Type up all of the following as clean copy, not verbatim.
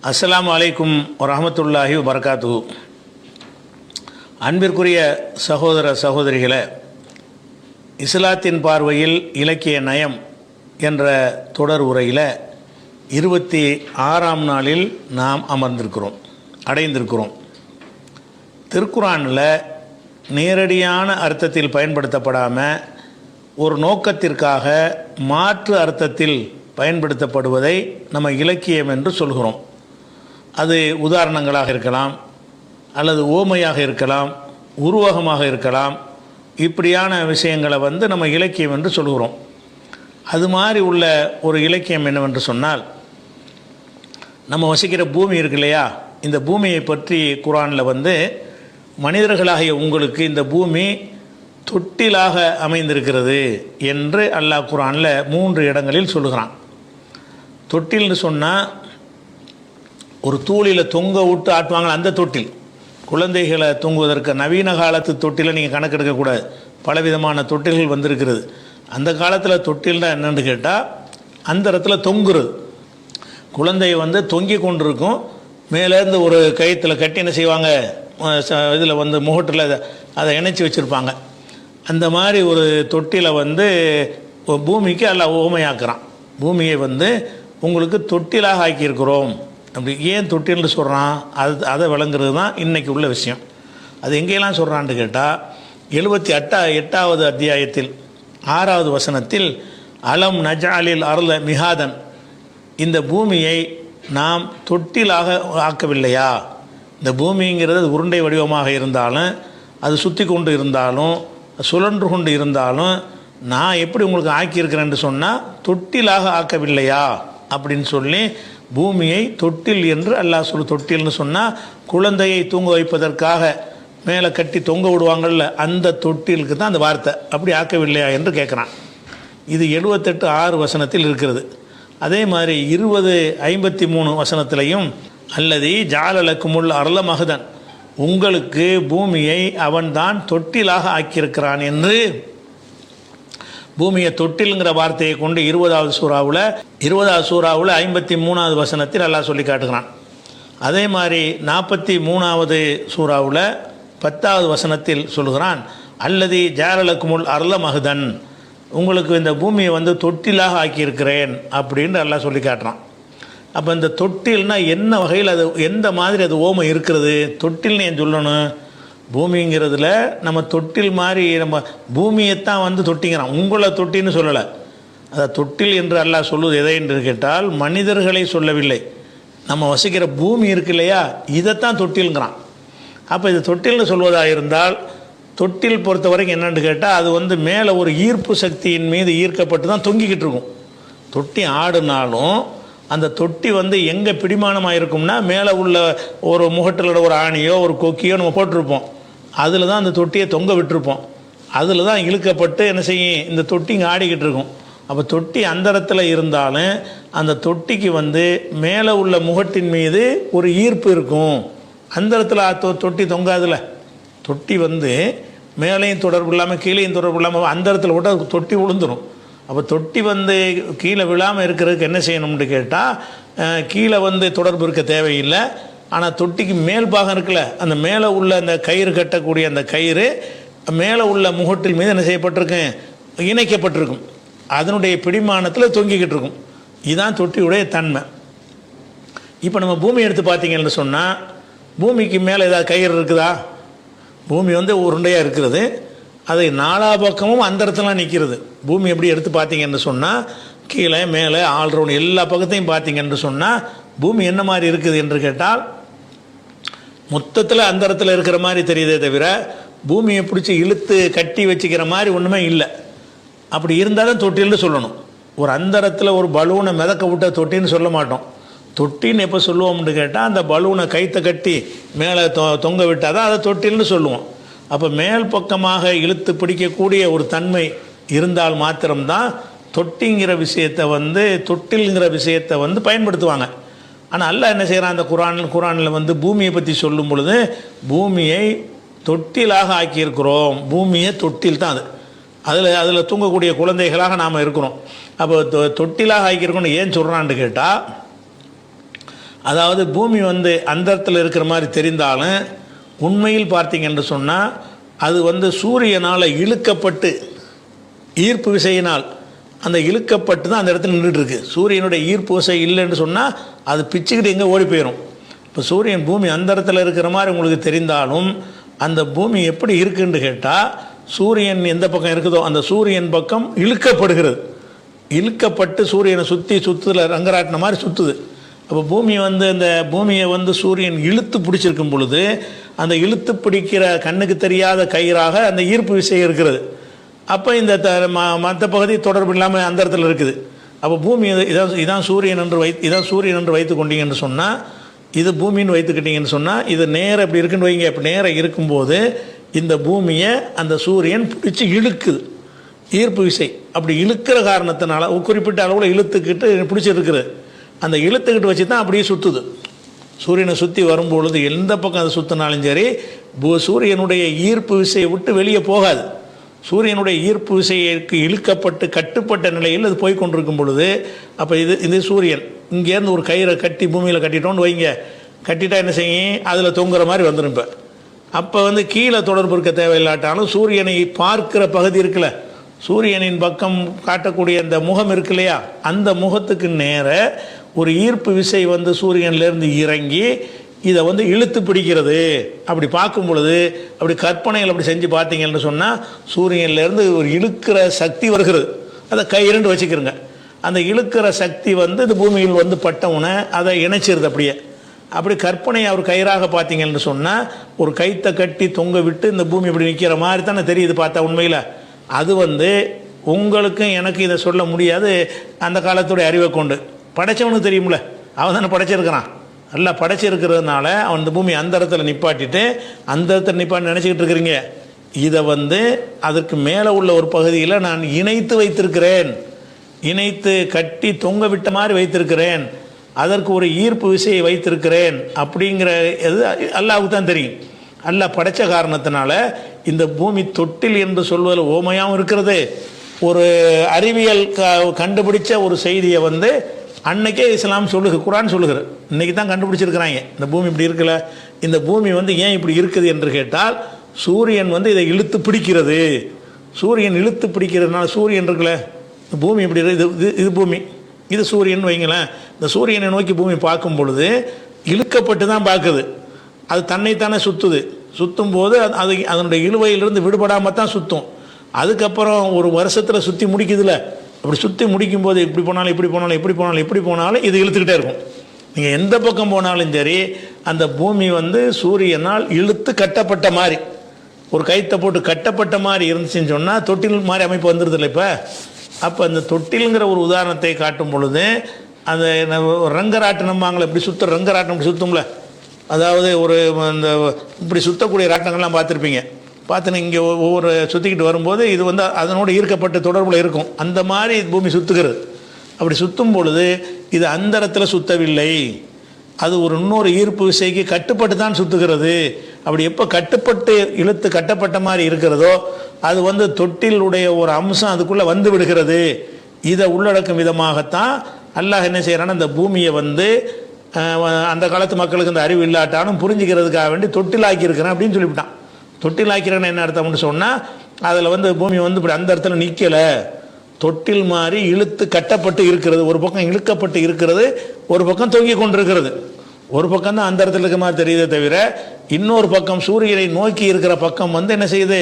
அஸ்ஸலாமு அலைக்கும் வரஹ்மத்துல்லாஹி வபரகாத்துஹு. அன்பிற்குரிய சகோதர சகோதரிகளே, இஸ்லாத்தின் பார்வையில் இலக்கிய நயம் என்ற தொடர் உரையில் 26ஆம் நாளில் நாம் அடைந்திருக்கிறோம். திருக்குரானில் நேரடியான அர்த்தத்தில் பயன்படுத்தப்படாமல் ஒரு நோக்கத்திற்காக மாற்று அர்த்தத்தில் பயன்படுத்தப்படுவதை நம்ம இலக்கியம் என்று சொல்கிறோம். அது உதாரணங்களாக இருக்கலாம், அல்லது ஓமையாக இருக்கலாம், உருவகமாக இருக்கலாம். இப்படியான விஷயங்களை நம்ம இலக்கியம் என்று சொல்கிறோம். அது மாதிரி உள்ள ஒரு இலக்கியம் என்னவென்று சொன்னால், நம்ம வசிக்கிற பூமி இருக்கு இல்லையா, இந்த பூமியை பற்றி குர்ஆனில் மனிதர்களாகிய உங்களுக்கு இந்த பூமி தொட்டிலாக அமைந்திருக்கிறது என்று அல்லாஹ் குர்ஆனில் 3 இடங்களில் சொல்லுகிறான். தொட்டில்னு சொன்னால் ஒரு தூளில் தொங்க விட்டு ஆட்டுவாங்க, அந்த தொட்டில். குழந்தைகளை தூங்குவதற்கு நவீன காலத்து தொட்டிலை நீங்கள் கணக்கெடுக்கக்கூடாது. பலவிதமான தொட்டில்கள் வந்திருக்கிறது. அந்த காலத்தில் தொட்டில்னா என்னென்னு கேட்டால், அந்த இடத்துல தொங்குறது. குழந்தை தொங்கி கொண்டிருக்கும், மேலேருந்து ஒரு கயிற்றில் கட்டி என்ன செய்வாங்க, இதில் முகட்டில் அதை இணைச்சி வச்சுருப்பாங்க. அந்த மாதிரி ஒரு தொட்டிலை பூமிக்கு எல்லாம் ஓமையாக்குறான். பூமியை உங்களுக்கு தொட்டிலாக ஆக்கியிருக்கிறோம். அப்படி ஏன் தொட்டில்னு சொல்கிறான், அதை விளங்குறது தான் இன்றைக்கி உள்ள விஷயம். அது எங்கேயெல்லாம் சொல்கிறான்னு கேட்டால், 78வது அத்தியாயத்தில் 6வது வசனத்தில், அலம் நஜாலில் அருள மிகாதன், இந்த பூமியை நாம் தொட்டிலாக ஆக்கவில்லையா. இந்த பூமிங்கிறது உருண்டை வடிவமாக இருந்தாலும், அது சுற்றி கொண்டு இருந்தாலும், சுழன்று கொண்டு இருந்தாலும், நான் எப்படி உங்களுக்கு ஆக்கியிருக்கிறேன்னு சொன்னால் தொட்டிலாக ஆக்கவில்லையா அப்படின்னு சொல்லி பூமியை தொட்டில் என்று அல்லாஹ் தொட்டில்னு சொன்னால் குழந்தையை தூங்க வைப்பதற்காக மேலே கட்டி தொங்க விடுவாங்கள்ல, அந்த தொட்டிலுக்கு தான் அந்த வார்த்தை. அப்படி ஆக்கவில்லையா என்று கேட்குறான். இது 78:6 வசனத்தில் இருக்கிறது. அதே மாதிரி 20:53 வசனத்திலையும், அல்லது ஜாலலக்குமுல் அருள மகதன், உங்களுக்கு பூமியை அவன்தான் தொட்டிலாக ஆக்கியிருக்கிறான் என்று பூமியை தொட்டிலுங்கிற வார்த்தையை கொண்டு 20வது சூறாவில் 53வது வசனத்தில் அல்லாஹ் சொல்லி காட்டுகிறான். அதே மாதிரி 43வது சூறாவில் 10வது வசனத்தில் சொல்கிறான், அல்லது ஜாலலக்குமுல் அருள மகதன், உங்களுக்கு இந்த பூமியை தொட்டிலாக ஆக்கியிருக்கிறேன் அப்படின்னு அல்லாஹ் சொல்லி காட்டுறான். அப்போ இந்த தொட்டில்னா என்ன வகையில், அது எந்த மாதிரி அது ஓமை இருக்கிறது, தொட்டில்னு ஏன் சொல்லணும். பூமிங்கிறதுல நம்ம தொட்டில் மாதிரி நம்ம பூமியைத்தான் தொட்டிங்கிறான், உங்களை தொட்டின்னு சொல்லலை. அதை தொட்டில் என்று அல்லாஹ் சொல்லுவது எதை என்று கேட்டால், மனிதர்களை சொல்லவில்லை. நம்ம வசிக்கிற பூமி இருக்கு இல்லையா, இதைத்தான் தொட்டில்ங்கிறான். அப்போ இது தொட்டில்னு சொல்வதாக இருந்தால், தொட்டில் பொறுத்த வரைக்கும் என்னென்னு கேட்டால், அது மேலே ஒரு ஈர்ப்பு சக்தியின் மீது ஈர்க்கப்பட்டு தான் தொங்கிக்கிட்டு இருக்கும். தொட்டி ஆடுனாலும் அந்த தொட்டி எங்கே பிடிமானமாக இருக்கும்னா, மேலே உள்ள ஒரு முகட்டிலோட ஒரு ஆணியோ ஒரு கொக்கியோ நம்ம போட்டிருப்போம், அதில் தான் அந்த தொட்டியை தொங்க விட்டுருப்போம். அதில் தான் இழுக்கப்பட்டு என்ன செய்யும், இந்த தொட்டி இங்கே ஆடிக்கிட்டு இருக்கும். அப்போ தொட்டி அந்த இடத்துல இருந்தாலும் அந்த தொட்டிக்கு மேலே உள்ள முகட்டின் மீது ஒரு ஈர்ப்பு இருக்கும். அந்த இடத்துல தொட்டி தொங்காதுல. தொட்டி மேலேயும் தொடர்பு இல்லாமல் கீழேயும் தொடர்பு இல்லாமல் அந்த இடத்துல விட தொட்டி விழுந்துடும். அப்போ தொட்டி கீழே விழாமல் இருக்கிறதுக்கு என்ன செய்யணும்னு கேட்டால், கீழே தொடர்பு இருக்க தேவையில்லை. ஆனால் தொட்டிக்கு மேல் பாகம் இருக்குல்ல, அந்த மேலே உள்ள அந்த கயிறு கட்டக்கூடிய அந்த கயிறு மேலே உள்ள முகட்டில் மீது என்ன செய்யப்பட்டிருக்கும், இணைக்கப்பட்டிருக்கும். அதனுடைய பிடிமானத்தில் தொங்கிக்கிட்டு இருக்கும். இதுதான் தொட்டியுடைய தன்மை. இப்போ நம்ம பூமி எடுத்து பார்த்தீங்கன்னு சொன்னால், பூமிக்கு மேலே ஏதாவது கயிறு இருக்குதா? பூமி உருண்டையாக இருக்கிறது, அதை 4 பக்கமும் அந்த இடத்துலாம் நிற்கிறது. பூமி எப்படி எடுத்து பார்த்தீங்கன்னு சொன்னால், கீழே மேலே ஆல்ரவுண்ட் எல்லா பக்கத்தையும் பார்த்தீங்கன்னு சொன்னால் பூமி என்ன மாதிரி இருக்குது என்று கேட்டால், மொத்தத்தில் அந்த இடத்துல இருக்கிற மாதிரி தெரியுதே தவிர பூமியை பிடிச்சி இழுத்து கட்டி வச்சுக்கிற மாதிரி ஒன்றுமே இல்லை. அப்படி இருந்தால் தான் தொட்டில்னு சொல்லணும். ஒரு அந்த இடத்துல ஒரு பலூனை மிதக்க விட்ட தொட்டின்னு சொல்ல மாட்டோம். தொட்டின்னு எப்போ சொல்லுவோம்னு கேட்டால், அந்த பலூனை கைத்தை கட்டி மேலே தொங்க விட்டால் தான் அதை தொட்டில்னு சொல்லுவோம். அப்போ மேல் பக்கமாக இழுத்து பிடிக்கக்கூடிய ஒரு தன்மை இருந்தால் மாத்திரம்தான் தொட்டிங்கிற விஷயத்தை தொட்டில்ங்கிற விஷயத்தை பயன்படுத்துவாங்க. ஆனால் அல்லாஹ் என்ன செய்கிறான், அந்த குரானில் பூமியை பற்றி சொல்லும் பொழுது, பூமியை தொட்டிலாக ஆக்கியிருக்கிறோம். பூமியை தொட்டில் தான் அது. அதில் தூங்கக்கூடிய குழந்தைகளாக நாம் இருக்கிறோம். அப்போ தொட்டிலாக ஆக்கியிருக்கோன்னு ஏன் சொல்கிறான்னு கேட்டால், அதாவது பூமி வந்து அந்தரத்தில் இருக்கிற மாதிரி தெரிந்தாலும் உண்மையில் பார்த்தீங்கன்னு சொன்னால் அது வந்து சூரியனால் இழுக்கப்பட்டு ஈர்ப்பு விசையினால் அந்த இழுக்கப்பட்டு தான் அந்த இடத்துல நின்றுட்டுருக்கு. சூரியனுடைய ஈர்ப்பு விசை இல்லைன்னு சொன்னால் அது பிச்சுக்கிட்டு எங்கே ஓடி போயிடும். இப்போ சூரியன் பூமி அந்தரத்தில் இருக்கிற மாதிரி உங்களுக்கு தெரிந்தாலும் அந்த பூமி எப்படி இருக்குன்னு கேட்டால் சூரியன் எந்த பக்கம் இருக்குதோ அந்த சூரியன் பக்கம் இழுக்கப்படுகிறது. இழுக்கப்பட்டு சூரியனை சுற்றுதில் ரங்கராட்டின மாதிரி சுற்றுது. அப்போ பூமி வந்து அந்த பூமியை வந்து சூரியன் இழுத்து பிடிச்சிருக்கும் பொழுது அந்த இழுத்து பிடிக்கிற கண்ணுக்கு தெரியாத கயிறாக அந்த ஈர்ப்பு விசை இருக்கிறது. அப்போ இந்த மற்ற பகுதி தொடர்பு இல்லாமல் அந்த இடத்துல இருக்குது. அப்போ பூமி இதான் சூரியன் என்று வைத்து கொண்டீங்கன்னு சொன்னால் இது பூமின்னு வைத்துக்கிட்டீங்கன்னு சொன்னால் இது நேரம் இப்படி இருக்குன்னு வைங்க. இப்போ நேரம் இருக்கும்போது இந்த பூமியை அந்த சூரியன் பிடிச்சி இழுக்குது. ஈர்ப்பு விசை அப்படி இழுக்கிற காரணத்தினால குறிப்பிட்ட அளவில் இழுத்துக்கிட்டு பிடிச்சிருக்குது. அந்த இழுத்துக்கிட்டு வச்சு தான் அப்படியே சுற்றுது. சூரியனை சுற்றி வரும்பொழுது எந்த பக்கம் அதை சுற்றினாலும் சரி சூரியனுடைய ஈர்ப்பு விசையை விட்டு வெளியே போகாது. சூரியனுடைய ஈர்ப்பு விசைக்கு இழுக்கப்பட்டு கட்டுப்பட்ட நிலையில் அது போய் கொண்டிருக்கும் பொழுது அப்போ இது சூரியன் இங்கேருந்து ஒரு கயிறை கட்டி பூமியில் கட்டிட்டோன்னு வைங்க. கட்டிட்டா என்ன செய்யும், அதில் தொங்குற மாதிரி வந்துடும். இப்போ அப்போ வந்து கீழே தொடர்பு இருக்க தேவையில்லாட்டாலும் சூரியனை பார்க்கிற பகுதி இருக்குல்ல, சூரியனின் பக்கம் காட்டக்கூடிய அந்த முகம் இருக்கு இல்லையா, அந்த முகத்துக்கு நேர ஒரு ஈர்ப்பு விசை வந்து சூரியன்லேருந்து இறங்கி இதை வந்து இழுத்து பிடிக்கிறது. அப்படி பார்க்கும் பொழுது அப்படி கற்பனைகள் அப்படி செஞ்சு பார்த்தீங்கன்னு சொன்னால் சூரியன்லேருந்து ஒரு இழுக்கிற சக்தி வருகிறது. அதை கயிறுண்டு வச்சுக்கிறோங்க. அந்த இழுக்கிற சக்தி வந்து இந்த பூமியில் வந்து பட்டவுன அதை இணைச்சிருது. அப்படி கற்பனையை அவர் கயிறாக பார்த்தீங்கன்னு சொன்னால் ஒரு கைத்தை கட்டி தொங்க விட்டு இந்த பூமி இப்படி நிற்கிற மாதிரி தானே தெரியுது பார்த்தா. உண்மையில் அது வந்து உங்களுக்கும் எனக்கு இதை சொல்ல முடியாது. அந்த காலத்துடைய அறிவை கொண்டு படைச்சவனுக்கு தெரியும்ல, அவன் தானே படைச்சிருக்கிறான். நல்லா படைச்சிருக்கிறதுனால அவன் இந்த பூமி அந்த இடத்துல நிப்பாட்டிட்டு அந்த இடத்துல நிப்பாட்டி நினச்சிக்கிட்டு இருக்கிறீங்க. இதை வந்து அதற்கு மேலே உள்ள ஒரு பகுதியில் நான் இணைத்து வைத்திருக்கிறேன், இணைத்து கட்டி தொங்க விட்ட மாதிரி வைத்திருக்கிறேன், அதற்கு ஒரு ஈர்ப்பு விசையை வைத்திருக்கிறேன் அப்படிங்கிற இது அல்லாஹ்வுக்கு தான் தெரியும். அல்லாஹ் படைச்ச காரணத்தினால இந்த பூமி தொட்டில் என்று சொல்வதில் ஓமையாகவும் இருக்கிறது. ஒரு அறிவியல் கண்டுபிடிச்ச ஒரு செய்தியை வந்து அன்னைக்கே இஸ்லாம் குர்ஆன் சொல்லுகிற இன்னைக்கு தான் கண்டுபிடிச்சிருக்கிறாங்க. இந்த பூமி இப்படி இருக்குல்ல, இந்த பூமி வந்து ஏன் இப்படி இருக்குது என்று கேட்டால் சூரியன் வந்து இதை இழுத்து பிடிக்கிறது. சூரியன் இழுத்து பிடிக்கிறதுனால சூரியன் இருக்குல்ல, இந்த பூமி இப்படி இது பூமி, இது சூரியன் வைங்களேன். இந்த சூரியனை நோக்கி பூமி பார்க்கும் பொழுது இழுக்கப்பட்டு தான் பார்க்குது. அது தன்னைத்தானே சுற்றுது. சுற்றும் போது அது அதனுடைய இழுவையிலிருந்து விடுபடாமல் தான் சுற்றும். அதுக்கப்புறம் ஒரு வருஷத்தில் சுற்றி முடிக்குதுல்ல, அப்படி சுற்றி முடிக்கும் போது இப்படி போனாலும் இப்படி போனாலும் எப்படி போனாலும் எப்படி போனாலும் இது இழுத்துக்கிட்டே இருக்கும். நீங்கள் எந்த பக்கம் போனாலும் சரி அந்த பூமி வந்து சூரியனால் இழுத்து கட்டப்பட்ட மாதிரி ஒரு கைத்தை போட்டு கட்டப்பட்ட மாதிரி இருந்துச்சுன்னு சொன்னால் தொட்டில் மாதிரி அமைப்பு வந்துடுது இல்லை. இப்போ அப்போ அந்த தொட்டிலுங்கிற ஒரு உதாரணத்தை காட்டும் பொழுது அந்த ரங்கராட்டினம்பாங்களே, இப்படி சுற்ற ரங்கராட்டினம் இப்படி சுற்றும்ல, அதாவது ஒரு இந்த இப்படி சுற்றக்கூடிய ராட்டினங்கள்லாம் பார்த்துருப்பீங்க. பார்த்துன்னு இங்கே ஒவ்வொரு சுற்றிக்கிட்டு வரும்போது இது வந்து அதனோடு ஈர்க்கப்பட்ட தொடர்பில் இருக்கும். அந்த மாதிரி பூமி சுற்றுகிறது. அப்படி சுற்றும் பொழுது இது அந்த இடத்துல சுற்றவில்லை, அது ஒரு இன்னொரு ஈர்ப்பு விசைக்கு கட்டுப்பட்டு தான் சுற்றுகிறது. அப்படி எப்போ கட்டுப்பட்டு இழுத்து கட்டப்பட்ட மாதிரி இருக்கிறதோ அது வந்து தொட்டிலுடைய ஒரு அம்சம் அதுக்குள்ளே வந்து விடுகிறது. இதை உள்ளடக்கும் விதமாகத்தான் அல்லாஹ் என்ன செய்கிறான்னா இந்த பூமியை வந்து அந்த காலத்து மக்களுக்கு இந்த அறிவு இல்லாட்டாலும் புரிஞ்சுக்கிறதுக்காக வேண்டி தொட்டிலாக்கி இருக்கிறேன் அப்படின்னு சொல்லிவிட்டான். தொட்டிலாக்கிறேன்னு என்ன அர்த்தம்னு சொன்னால் அதில் வந்து பூமி வந்து இப்படி அந்த இடத்துல நிற்கலை, தொட்டில் மாதிரி இழுத்து கட்டப்பட்டு இருக்கிறது. ஒரு பக்கம் இழுக்கப்பட்டு இருக்கிறது, ஒரு பக்கம் தொங்கி கொண்டிருக்கிறது. ஒரு பக்கம் தான் அந்த இடத்துல இருக்க மாதிரி தெரியுதே தவிர இன்னொரு பக்கம் சூரியனை நோக்கி இருக்கிற பக்கம் வந்து என்ன செய்யுது,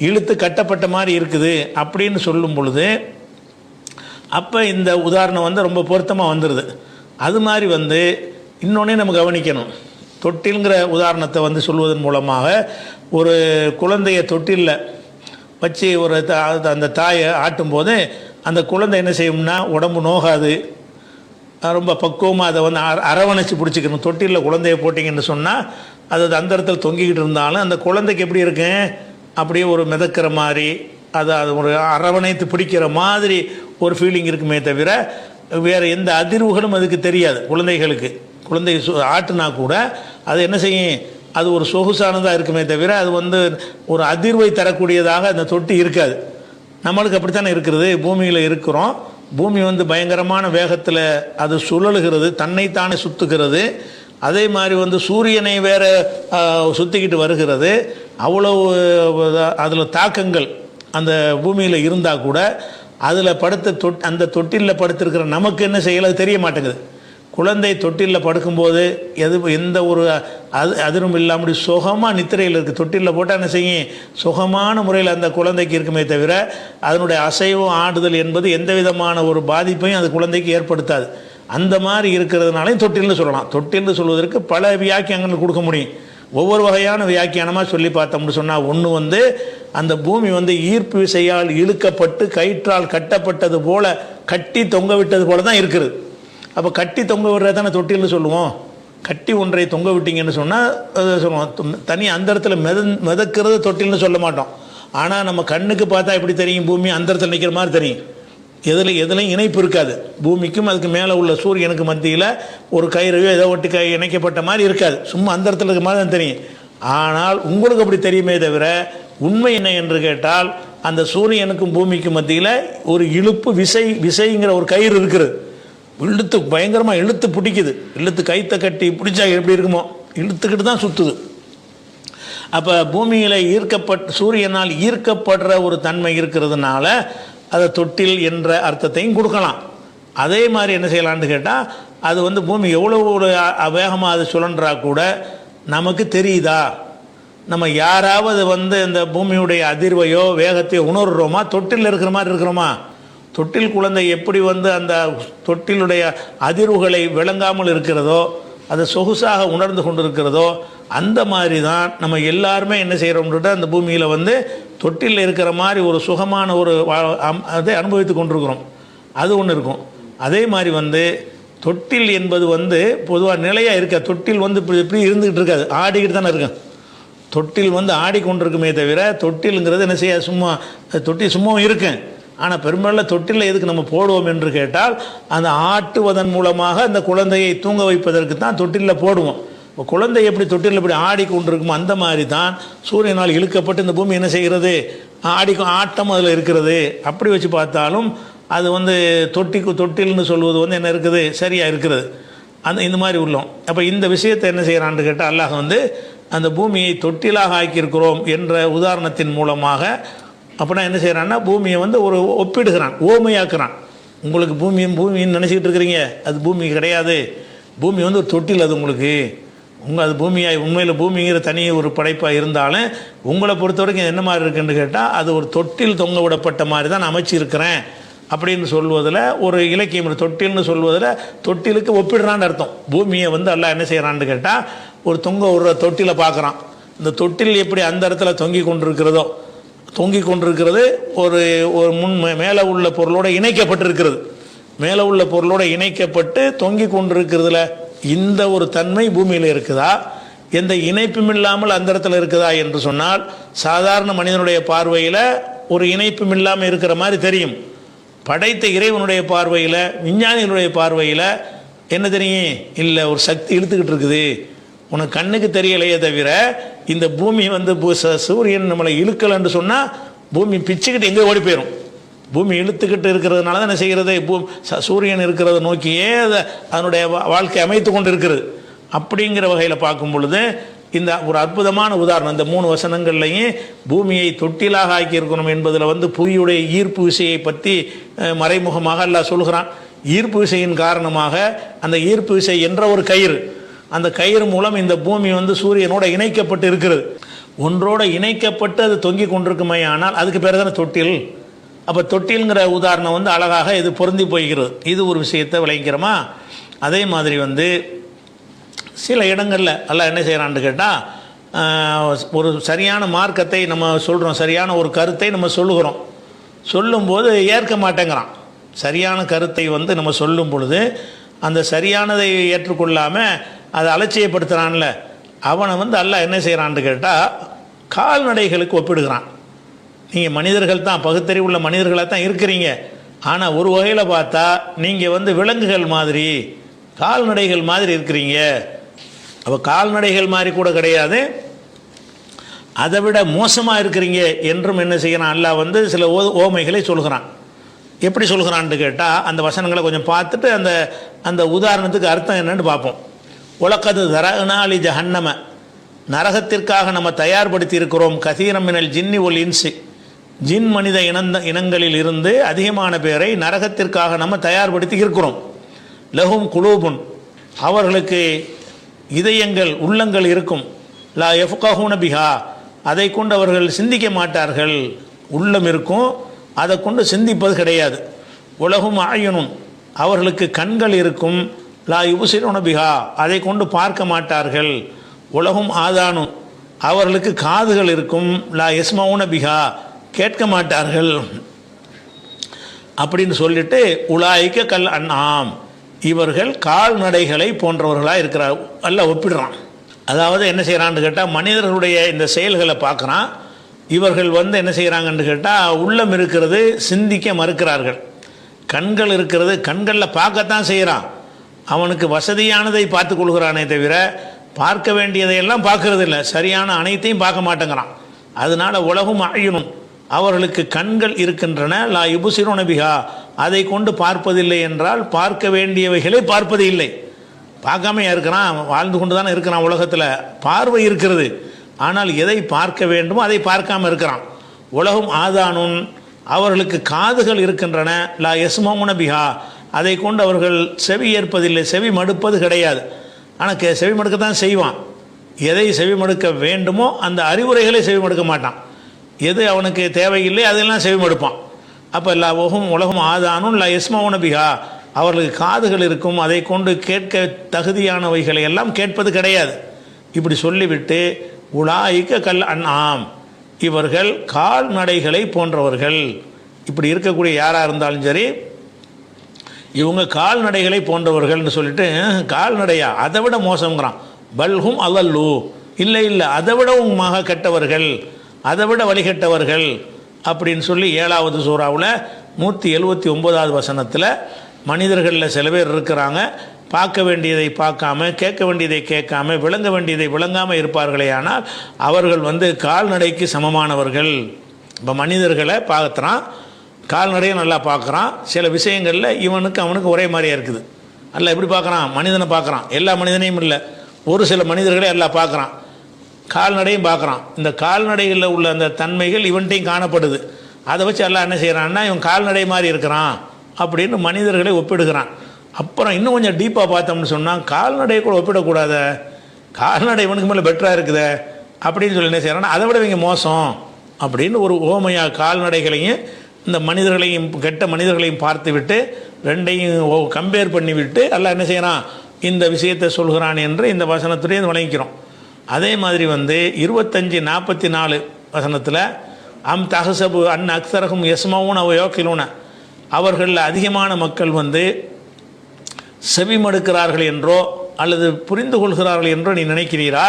இழுத்து கட்டப்பட்ட மாதிரி இருக்குது அப்படின்னு சொல்லும் பொழுது அப்போ இந்த உதாரணம் வந்து ரொம்ப பொருத்தமாக வந்துடுது. அது மாதிரி வந்து இன்னொன்னே நம்ம கவனிக்கணும். தொட்டில்ங்கிற உதாரணத்தை வந்து சொல்வதன் மூலமாக ஒரு குழந்தைய தொட்டிலில் வச்சு ஒரு அந்த தாயை ஆட்டும்போது அந்த குழந்தை என்ன செய்யும்னா உடம்பு நோகாது, ரொம்ப பக்குவமாக அதை வந்து அரவணைச்சி பிடிச்சிக்கணும். தொட்டிலில் குழந்தைய போட்டிங்கன்னு சொன்னால் அது அந்த இடத்துல தொங்கிக்கிட்டு இருந்தாலும் அந்த குழந்தைக்கு எப்படி இருக்கு, அப்படியே ஒரு மிதக்கிற மாதிரி அதை ஒரு அரவணைத்து பிடிக்கிற மாதிரி ஒரு ஃபீலிங் இருக்குமே தவிர வேறு எந்த அதிர்வுகளும் அதுக்கு தெரியாது. குழந்தை ஆட்டுனா கூட அது என்ன செய்யும், அது ஒரு சொகுசானதாக இருக்குமே தவிர அது வந்து ஒரு அதிர்வை தரக்கூடியதாக அந்த தொட்டி இருக்காது. நம்மளுக்கு அப்படித்தானே இருக்கிறது. பூமியில் இருக்கிறோம், பூமி வந்து பயங்கரமான வேகத்தில் அது சுழலுகிறது, தன்னைத்தானே சுற்றுகிறது. அதே மாதிரி வந்து சூரியனை வேற சுற்றிக்கிட்டு வருகிறது. அவ்வளவு அதில் தாக்கங்கள் அந்த பூமியில் இருந்தால் கூட அதில் படுத்த அந்த தொட்டிலில் படுத்திருக்கிற நமக்கு என்ன செய்யலை தெரிய மாட்டேங்குது. குழந்தை தொட்டிலில் படுக்கும்போது எந்த ஒரு அதிரும் இல்லாமல் சுகமாக நித்திரையில் இருக்குது. தொட்டிலில் போட்டால் என்ன செய்யும், சுகமான முறையில் அந்த குழந்தைக்கு இருக்குமே தவிர அதனுடைய அசைவும் ஆடுதல் என்பது எந்த விதமான ஒரு பாதிப்பையும் அந்த குழந்தைக்கு ஏற்படுத்தாது. அந்த மாதிரி இருக்கிறதுனாலையும் தொட்டில்னு சொல்லலாம். தொட்டில்னு சொல்வதற்கு பல வியாக்கியங்கள் கொடுக்க முடியும். ஒவ்வொரு வகையான வியாக்கியானமாக சொல்லி பார்த்தோம்னு சொன்னால், ஒன்று வந்து அந்த பூமி வந்து ஈர்ப்பு விசையால் இழுக்கப்பட்டு கயிற்றால் கட்டப்பட்டது போல கட்டி தொங்க விட்டது போல தான் இருக்குது. அப்போ கட்டி தொங்க விடுறது தானே தொட்டில்னு சொல்லுவோம். கட்டி ஒன்றை தொங்க விட்டீங்கன்னு சொன்னால் சொல்லுவோம். தனி அந்த இடத்துல மிதக்கிறது தொட்டில்னு சொல்ல மாட்டோம். ஆனால் நம்ம கண்ணுக்கு பார்த்தா எப்படி தெரியும், பூமி அந்த இடத்துல நிற்கிற மாதிரி தெரியும். எதுலையும் இணைப்பு இருக்காது. பூமிக்கும் அதுக்கு மேலே உள்ள சூரியனுக்கு மத்தியில் ஒரு கயிறையோ ஏதோ ஒட்டி இணைக்கப்பட்ட மாதிரி இருக்காது. சும்மா அந்த இடத்துல இருக்க மாதிரி தான் தெரியும். ஆனால் உங்களுக்கு அப்படி தெரியுமே தவிர உண்மை என்ன என்று கேட்டால், அந்த சூரியனுக்கும் பூமிக்கும் மத்தியில் ஒரு இழுப்பு விசைங்கிற ஒரு கயிறு இருக்குது. இழுத்து பயங்கரமாக இழுத்து பிடிக்குது. இழுத்து கைத்தை கட்டி பிடிச்சா எப்படி இருக்குமோ இழுத்துக்கிட்டு தான் சுற்றுது. அப்போ பூமியில் சூரியனால் ஈர்க்கப்படுற ஒரு தன்மை இருக்கிறதுனால அதை தொட்டில் என்ற அர்த்தத்தையும் கொடுக்கலாம். அதே மாதிரி என்ன செய்யலான்னு கேட்டால், அது வந்து பூமி எவ்வளோ ஒரு வேகமாக அது சுழன்றா கூட நமக்கு தெரியுதா, நம்ம யாராவது வந்து இந்த பூமியுடைய அதிர்வையோ வேகத்தையோ உணர்கிறோமா, தொட்டில் இருக்கிற மாதிரி இருக்கிறோமா? தொட்டில் குழந்தை எப்படி வந்து அந்த தொட்டிலுடைய அதிர்வுகளை விளங்காமல் இருக்கிறதோ, அதை சொகுசாக உணர்ந்து கொண்டு இருக்கிறதோ, அந்த மாதிரி தான் நம்ம எல்லாருமே என்ன செய்கிறோம்ன்ற அந்த பூமியில் வந்து தொட்டிலில் இருக்கிற மாதிரி ஒரு சுகமான ஒரு அதை அனுபவித்து கொண்டிருக்கிறோம். அது ஒன்று இருக்கும். அதே மாதிரி வந்து தொட்டில் என்பது வந்து பொதுவாக நிலையாக இருக்க, தொட்டில் வந்து இப்படி இருந்துக்கிட்டு இருக்காது, ஆடிக்கிட்டு தானே இருக்கும். தொட்டில் வந்து ஆடிக்கொண்டிருக்குமே தவிர தொட்டிலுங்கிறது என்ன செய்ய, சும்மா தொட்டில் சும்மாவும் இருக்கும். ஆனால் பெரும்பாலும் தொட்டிலில் எதுக்கு நம்ம போடுவோம் என்று கேட்டால், அந்த ஆட்டுவதன் மூலமாக அந்த குழந்தையை தூங்க வைப்பதற்கு தான் தொட்டிலில் போடுவோம். இப்போ குழந்தை எப்படி தொட்டிலில் இப்படி ஆடிக்கொண்டிருக்குமோ அந்த மாதிரி தான் சூரியனால் இழுக்கப்பட்டு இந்த பூமி என்ன செய்கிறது, ஆட்டம் அதில் இருக்கிறது. அப்படி வச்சு பார்த்தாலும் அது வந்து தொட்டில்னு சொல்வது வந்து என்ன இருக்குது, சரியாக இருக்கிறது. இந்த மாதிரி உள்ளோம். அப்போ இந்த விஷயத்தை என்ன செய்கிறான்னு கேட்டால், அல்லாஹ் வந்து அந்த பூமியை தொட்டிலாக ஆக்கியிருக்கிறோம் என்ற உதாரணத்தின் மூலமாக அப்படின்னா என்ன செய்கிறான்னா, பூமியை வந்து ஒரு ஒப்பிடுகிறான், ஓமையாக்குறான். உங்களுக்கு பூமின்னு நினச்சிக்கிட்டு இருக்கிறீங்க, அது பூமி கிடையாது. பூமி வந்து ஒரு தொட்டில். அது உங்களுக்கு அது பூமியாக உண்மையில் பூமிங்கிற தனி ஒரு படைப்பாக இருந்தாலும் உங்களை பொறுத்த வரைக்கும் என்ன மாதிரி இருக்குன்னு கேட்டால், அது ஒரு தொட்டில் தொங்க விடப்பட்ட மாதிரி தான் நான் அமைச்சிருக்கிறேன் அப்படின்னு சொல்வதில் ஒரு இலக்கியம். தொட்டில்னு சொல்வதில் தொட்டிலுக்கு ஒப்பிடுறான்னு அர்த்தம். பூமியை வந்து எல்லாம் என்ன செய்கிறான்னு கேட்டால், ஒரு தொங்க விடுற தொட்டிலை பார்க்குறான். இந்த தொட்டில் எப்படி அந்த இடத்துல தொங்கி கொண்டிருக்கிறது ஒரு மேலே உள்ள பொருளோடு இணைக்கப்பட்டிருக்கிறது. மேலே உள்ள பொருளோடு இணைக்கப்பட்டு தொங்கி கொண்டிருக்கிறதுல இந்த ஒரு தன்மை பூமியில் இருக்குதா, எந்த இணைப்பும் இல்லாமல் அந்த இடத்துல இருக்குதா என்று சொன்னால், சாதாரண மனிதனுடைய பார்வையில் ஒரு இணைப்பும் இல்லாமல் இருக்கிற மாதிரி தெரியும். படைத்த இறைவனுடைய பார்வையில், விஞ்ஞானிகளுடைய பார்வையில் என்ன தெரியும், இல்லை ஒரு சக்தி இழுத்துக்கிட்டு இருக்குது. உனக்கு கண்ணுக்கு தெரியலையே தவிர இந்த பூமி வந்து சூரியன் நம்மளை இழுக்கலன்னு சொன்னால் பூமி பிச்சுக்கிட்டு எங்கே ஓடி போயிடும். பூமி இழுத்துக்கிட்டு இருக்கிறதுனால தான் என்ன செய்கிறது, சூரியன் இருக்கிறத நோக்கியே அதனுடைய வாழ்க்கை அமைத்து கொண்டு இருக்கிறது. அப்படிங்கிற வகையில் பார்க்கும் பொழுது இந்த ஒரு அற்புதமான உதாரணம். இந்த 3 வசனங்கள்லையும் பூமியை தொட்டிலாக ஆக்கியிருக்கணும் என்பதில் வந்து புவியுடைய ஈர்ப்பு விசையை பற்றி மறைமுகமாக அல்லாஹ் சொல்கிறான். ஈர்ப்பு விசையின் காரணமாக அந்த ஈர்ப்பு விசை என்ற ஒரு கயிறு, அந்த கயிறு மூலம் இந்த பூமி வந்து சூரியனோட இணைக்கப்பட்டு இருக்கிறது. ஒன்றோட இணைக்கப்பட்டு அது தொங்கி கொண்டிருக்குமே, ஆனால் அதுக்கு பேர் தானே தொட்டில். அப்போ தொட்டில்ங்கிற உதாரணம் வந்து அழகாக இது பொருந்தி போய்கிறது. இது ஒரு விஷயத்தை விளைக்கிறோமா. அதே மாதிரி வந்து சில இடங்களில் எல்லாம் என்ன செய்கிறான்னு கேட்டால், ஒரு சரியான மார்க்கத்தை நம்ம சொல்கிறோம், சரியான ஒரு கருத்தை நம்ம சொல்லுகிறோம். சொல்லும்போது ஏற்க மாட்டேங்கிறான். சரியான கருத்தை வந்து நம்ம சொல்லும் பொழுது அந்த சரியானதை ஏற்றுக்கொள்ளாமல் அதை அலட்சியப்படுத்துகிறான்ல, அவனை வந்து அல்லாஹ் என்ன செய்கிறான்னு கேட்டால் கால்நடைகளுக்கு ஒப்பிடுகிறான். நீங்கள் மனிதர்கள் தான், பகுத்தறிவுள்ள மனிதர்களாக தான் இருக்கிறீங்க. ஆனால் ஒரு வகையில் பார்த்தா நீங்கள் வந்து விலங்குகள் மாதிரி, கால்நடைகள் மாதிரி இருக்கிறீங்க. அப்போ கால்நடைகள் மாதிரி கூட கிடையாது, அதை விட மோசமாக இருக்கிறீங்க என்றும் என்ன செய்யறான், அல்லாஹ் வந்து சில ஓமைகளை சொல்கிறான். எப்படி சொல்கிறான்னு கேட்டால் அந்த வசனங்களை கொஞ்சம் பார்த்துட்டு அந்த அந்த உதாரணத்துக்கு அர்த்தம் என்னன்னு பார்ப்போம். உலகது தரநாளி ஜஹன்னம, நரகத்திற்காக நம்ம தயார்படுத்தி இருக்கிறோம். கதீரம் மினல் ஜின்னி ஒல் இன்சி, ஜின் மனித இனங்களில் இருந்து அதிகமான பேரை நரகத்திற்காக நம்ம தயார்படுத்தி இருக்கிறோம். லஹும் குலூபுன், அவர்களுக்கு இதயங்கள் உள்ளங்கள் இருக்கும். லா யஃப்கஹூன பிஹா, அதை கொண்டு அவர்கள் சிந்திக்க மாட்டார்கள். உள்ளம் இருக்கும், அதை கொண்டு சிந்திப்பது கிடையாது. உலகும் ஆயுனும், அவர்களுக்கு கண்கள் இருக்கும். லா யுபசிருன பிஹா, அதை கொண்டு பார்க்க மாட்டார்கள். உலகும் ஆதானும், அவர்களுக்கு காதுகள் இருக்கும். லா யஸ்மவுன பிஹா, கேட்க மாட்டார்கள். அப்படின்னு சொல்லிட்டு உலாய்க்க கல் அன்ஆம், இவர்கள் கால்நடைகளை போன்றவர்களாக இருக்கிறார். அல்ல ஒப்பிடுறான். அதாவது என்ன செய்கிறான்னு கேட்டால், மனிதர்களுடைய இந்த செயல்களை பார்க்குறான். இவர்கள் என்ன செய்கிறாங்கன்னு கேட்டால், உள்ளம் இருக்கிறது, சிந்திக்க மறுக்கிறார்கள். கண்கள் இருக்கிறது, கண்களில் பார்க்கத்தான் செய்கிறான். அவனுக்கு வசதியானதை பார்த்து கொள்கிறானே தவிர பார்க்க வேண்டியதையெல்லாம் பார்க்கறது இல்லை. சரியான அனைத்தையும் பார்க்க மாட்டேங்கிறான். அதனால உலகும் ஆயுனும், அவர்களுக்கு கண்கள் இருக்கின்றன. லா யுபுசிருன பிஹா, அதை கொண்டு பார்ப்பதில்லை என்றால் பார்க்க வேண்டியவைகளை பார்ப்பது இல்லை. பார்க்காமையா இருக்கிறான், வாழ்ந்து கொண்டு தானே இருக்கிறான். உலகத்தில் பார்வை இருக்கிறது, ஆனால் எதை பார்க்க வேண்டுமோ அதை பார்க்காம இருக்கிறான். உலகும் ஆதானும், அவர்களுக்கு காதுகள் இருக்கின்றன. லா யஸ்மவுன பிஹா, அதை கொண்டு அவர்கள் செவி ஏற்பதில்லை, செவி மடுப்பது கிடையாது. ஆனால் செவி மடுக்கத்தான் செய்வான். எதை செவி மடுக்க வேண்டுமோ அந்த அறிவுரைகளை செவி மடுக்க மாட்டான். எது அவனுக்கு தேவையில்லை அதெல்லாம் செவி மடுப்பான். அப்போ உலகம் ஆதானும் லா யஸ்மவுன பிஹா, அவர்களுக்கு காதுகள் இருக்கும், அதை கொண்டு கேட்க தகுதியானவைகளை எல்லாம் கேட்பது கிடையாது. இப்படி சொல்லிவிட்டு உலாய்க்க கல் அன்ஆம், இவர்கள் கால்நடைகளை போன்றவர்கள். இப்படி இருக்கக்கூடிய யாராக இருந்தாலும் சரி, இவங்க கால்நடைகளை போன்றவர்கள்னு சொல்லிட்டு, கால்நடையா அதை விட மோசங்கிறான். பல்ஹும் அல்லல்லு, இல்லை இல்லை அதை விடவும் மக கெட்டவர்கள், அதை விட வழிகட்டவர்கள் அப்படின்னு சொல்லி 7வது சூறாவில் 179வது வசனத்தில் மனிதர்களில் சில பேர் இருக்கிறாங்க, பார்க்க வேண்டியதை பார்க்காம, கேட்க வேண்டியதை கேட்காம, விளங்க வேண்டியதை விளங்காமல் இருப்பார்களே. ஆனால் அவர்கள் கால்நடைக்கு சமமானவர்கள். இப்போ மனிதர்களை பார்க்குறான், கால்நடையை நல்லா பார்க்குறான். சில விஷயங்களில் இவனுக்கு அவனுக்கு ஒரே மாதிரியாக இருக்குது. அல்ல எப்படி பார்க்குறான், மனிதனை பார்க்குறான். எல்லா மனிதனையும் இல்லை, ஒரு சில மனிதர்களை எல்லாம் பார்க்குறான். கால்நடையும் பார்க்குறான். இந்த கால்நடைகளில் உள்ள அந்த தன்மைகள் இவன்ட்டையும் காணப்படுது. அதை வச்சு எல்லாம் என்ன செய்கிறான்னா, இவன் கால்நடை மாதிரி இருக்கிறான் அப்படின்னு மனிதர்களை ஒப்பிடுகிறான். அப்புறம் இன்னும் கொஞ்சம் டீப்பாக பார்த்தோம்னு சொன்னால், கால்நடையை கூட ஒப்பிடக்கூடாத, கால்நடை இவனுக்கு மேலே பெட்டராக இருக்குத அப்படின்னு சொல்லி என்ன செய்கிறான்னா, அதை விட இவங்க மோசம் அப்படின்னு ஒரு ஓமையாக கால்நடைகளையும் இந்த மனிதர்களையும் கெட்ட மனிதர்களையும் பார்த்து விட்டு ரெண்டையும் கம்பேர் பண்ணிவிட்டு எல்லாம் என்ன செய்கிறான், இந்த விஷயத்தை சொல்கிறான் என்று இந்த வசனத்துடைய வழங்கிக்கிறோம். அதே மாதிரி 25, 44 வசனத்தில் அம் தஹசபு அன் அக்ஸரஹும் யஸ்மவுன அவ யோக்கிலூன, அவர்களில் அதிகமான மக்கள் செவி மடுக்கிறார்கள் என்றோ அல்லது புரிந்து கொள்கிறார்கள் என்றோ நீ நினைக்கிறீரா?